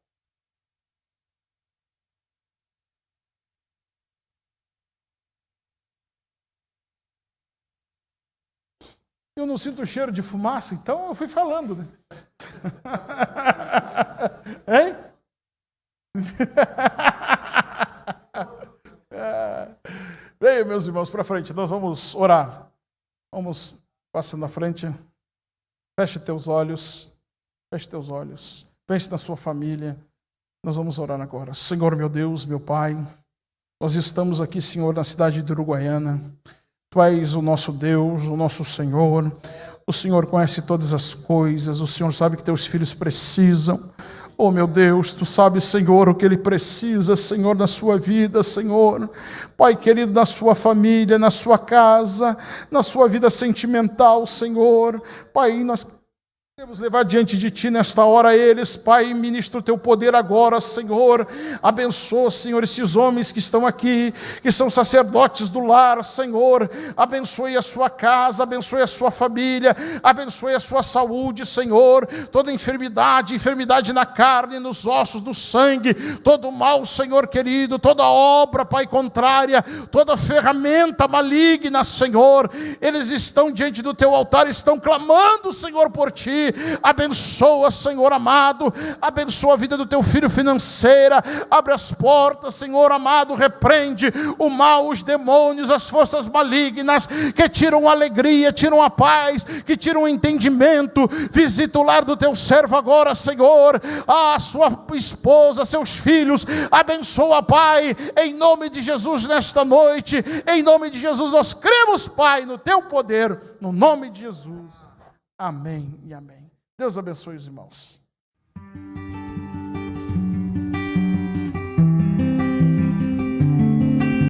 Eu não sinto cheiro de fumaça, então eu fui falando, né? Hein? meus irmãos, para frente, nós vamos orar. Vamos passando à frente. Feche teus olhos. Feche teus olhos. Pense na sua família. Nós vamos orar agora. Senhor, meu Deus, meu Pai, nós estamos aqui, Senhor, na cidade de Uruguaiana. Tu és o nosso Deus, o nosso Senhor. O Senhor conhece todas as coisas. O Senhor sabe que teus filhos precisam. Oh, meu Deus, Tu sabes, Senhor, o que ele precisa, Senhor, na sua vida, Senhor. Pai querido, na sua família, na sua casa, na sua vida sentimental, Senhor. Pai, nós queremos levar diante de Ti nesta hora eles, Pai, ministra o Teu poder agora, Senhor. Abençoa, Senhor, esses homens que estão aqui, que são sacerdotes do lar, Senhor. Abençoe a sua casa, abençoe a sua família, abençoe a sua saúde, Senhor. Toda enfermidade na carne, nos ossos, no sangue, todo mal, Senhor querido, toda obra, Pai, contrária, toda ferramenta maligna, Senhor. Eles estão diante do Teu altar, estão clamando, Senhor, por Ti. Abençoa, Senhor amado, abençoa a vida do teu filho financeira, abre as portas, Senhor amado, repreende o mal, os demônios, as forças malignas que tiram a alegria, tiram a paz, que tiram o entendimento. Visita o lar do teu servo agora, Senhor, a sua esposa, seus filhos, abençoa, Pai, em nome de Jesus nesta noite, em nome de Jesus nós cremos, Pai, no teu poder, no nome de Jesus. Amém e amém. Deus abençoe os irmãos.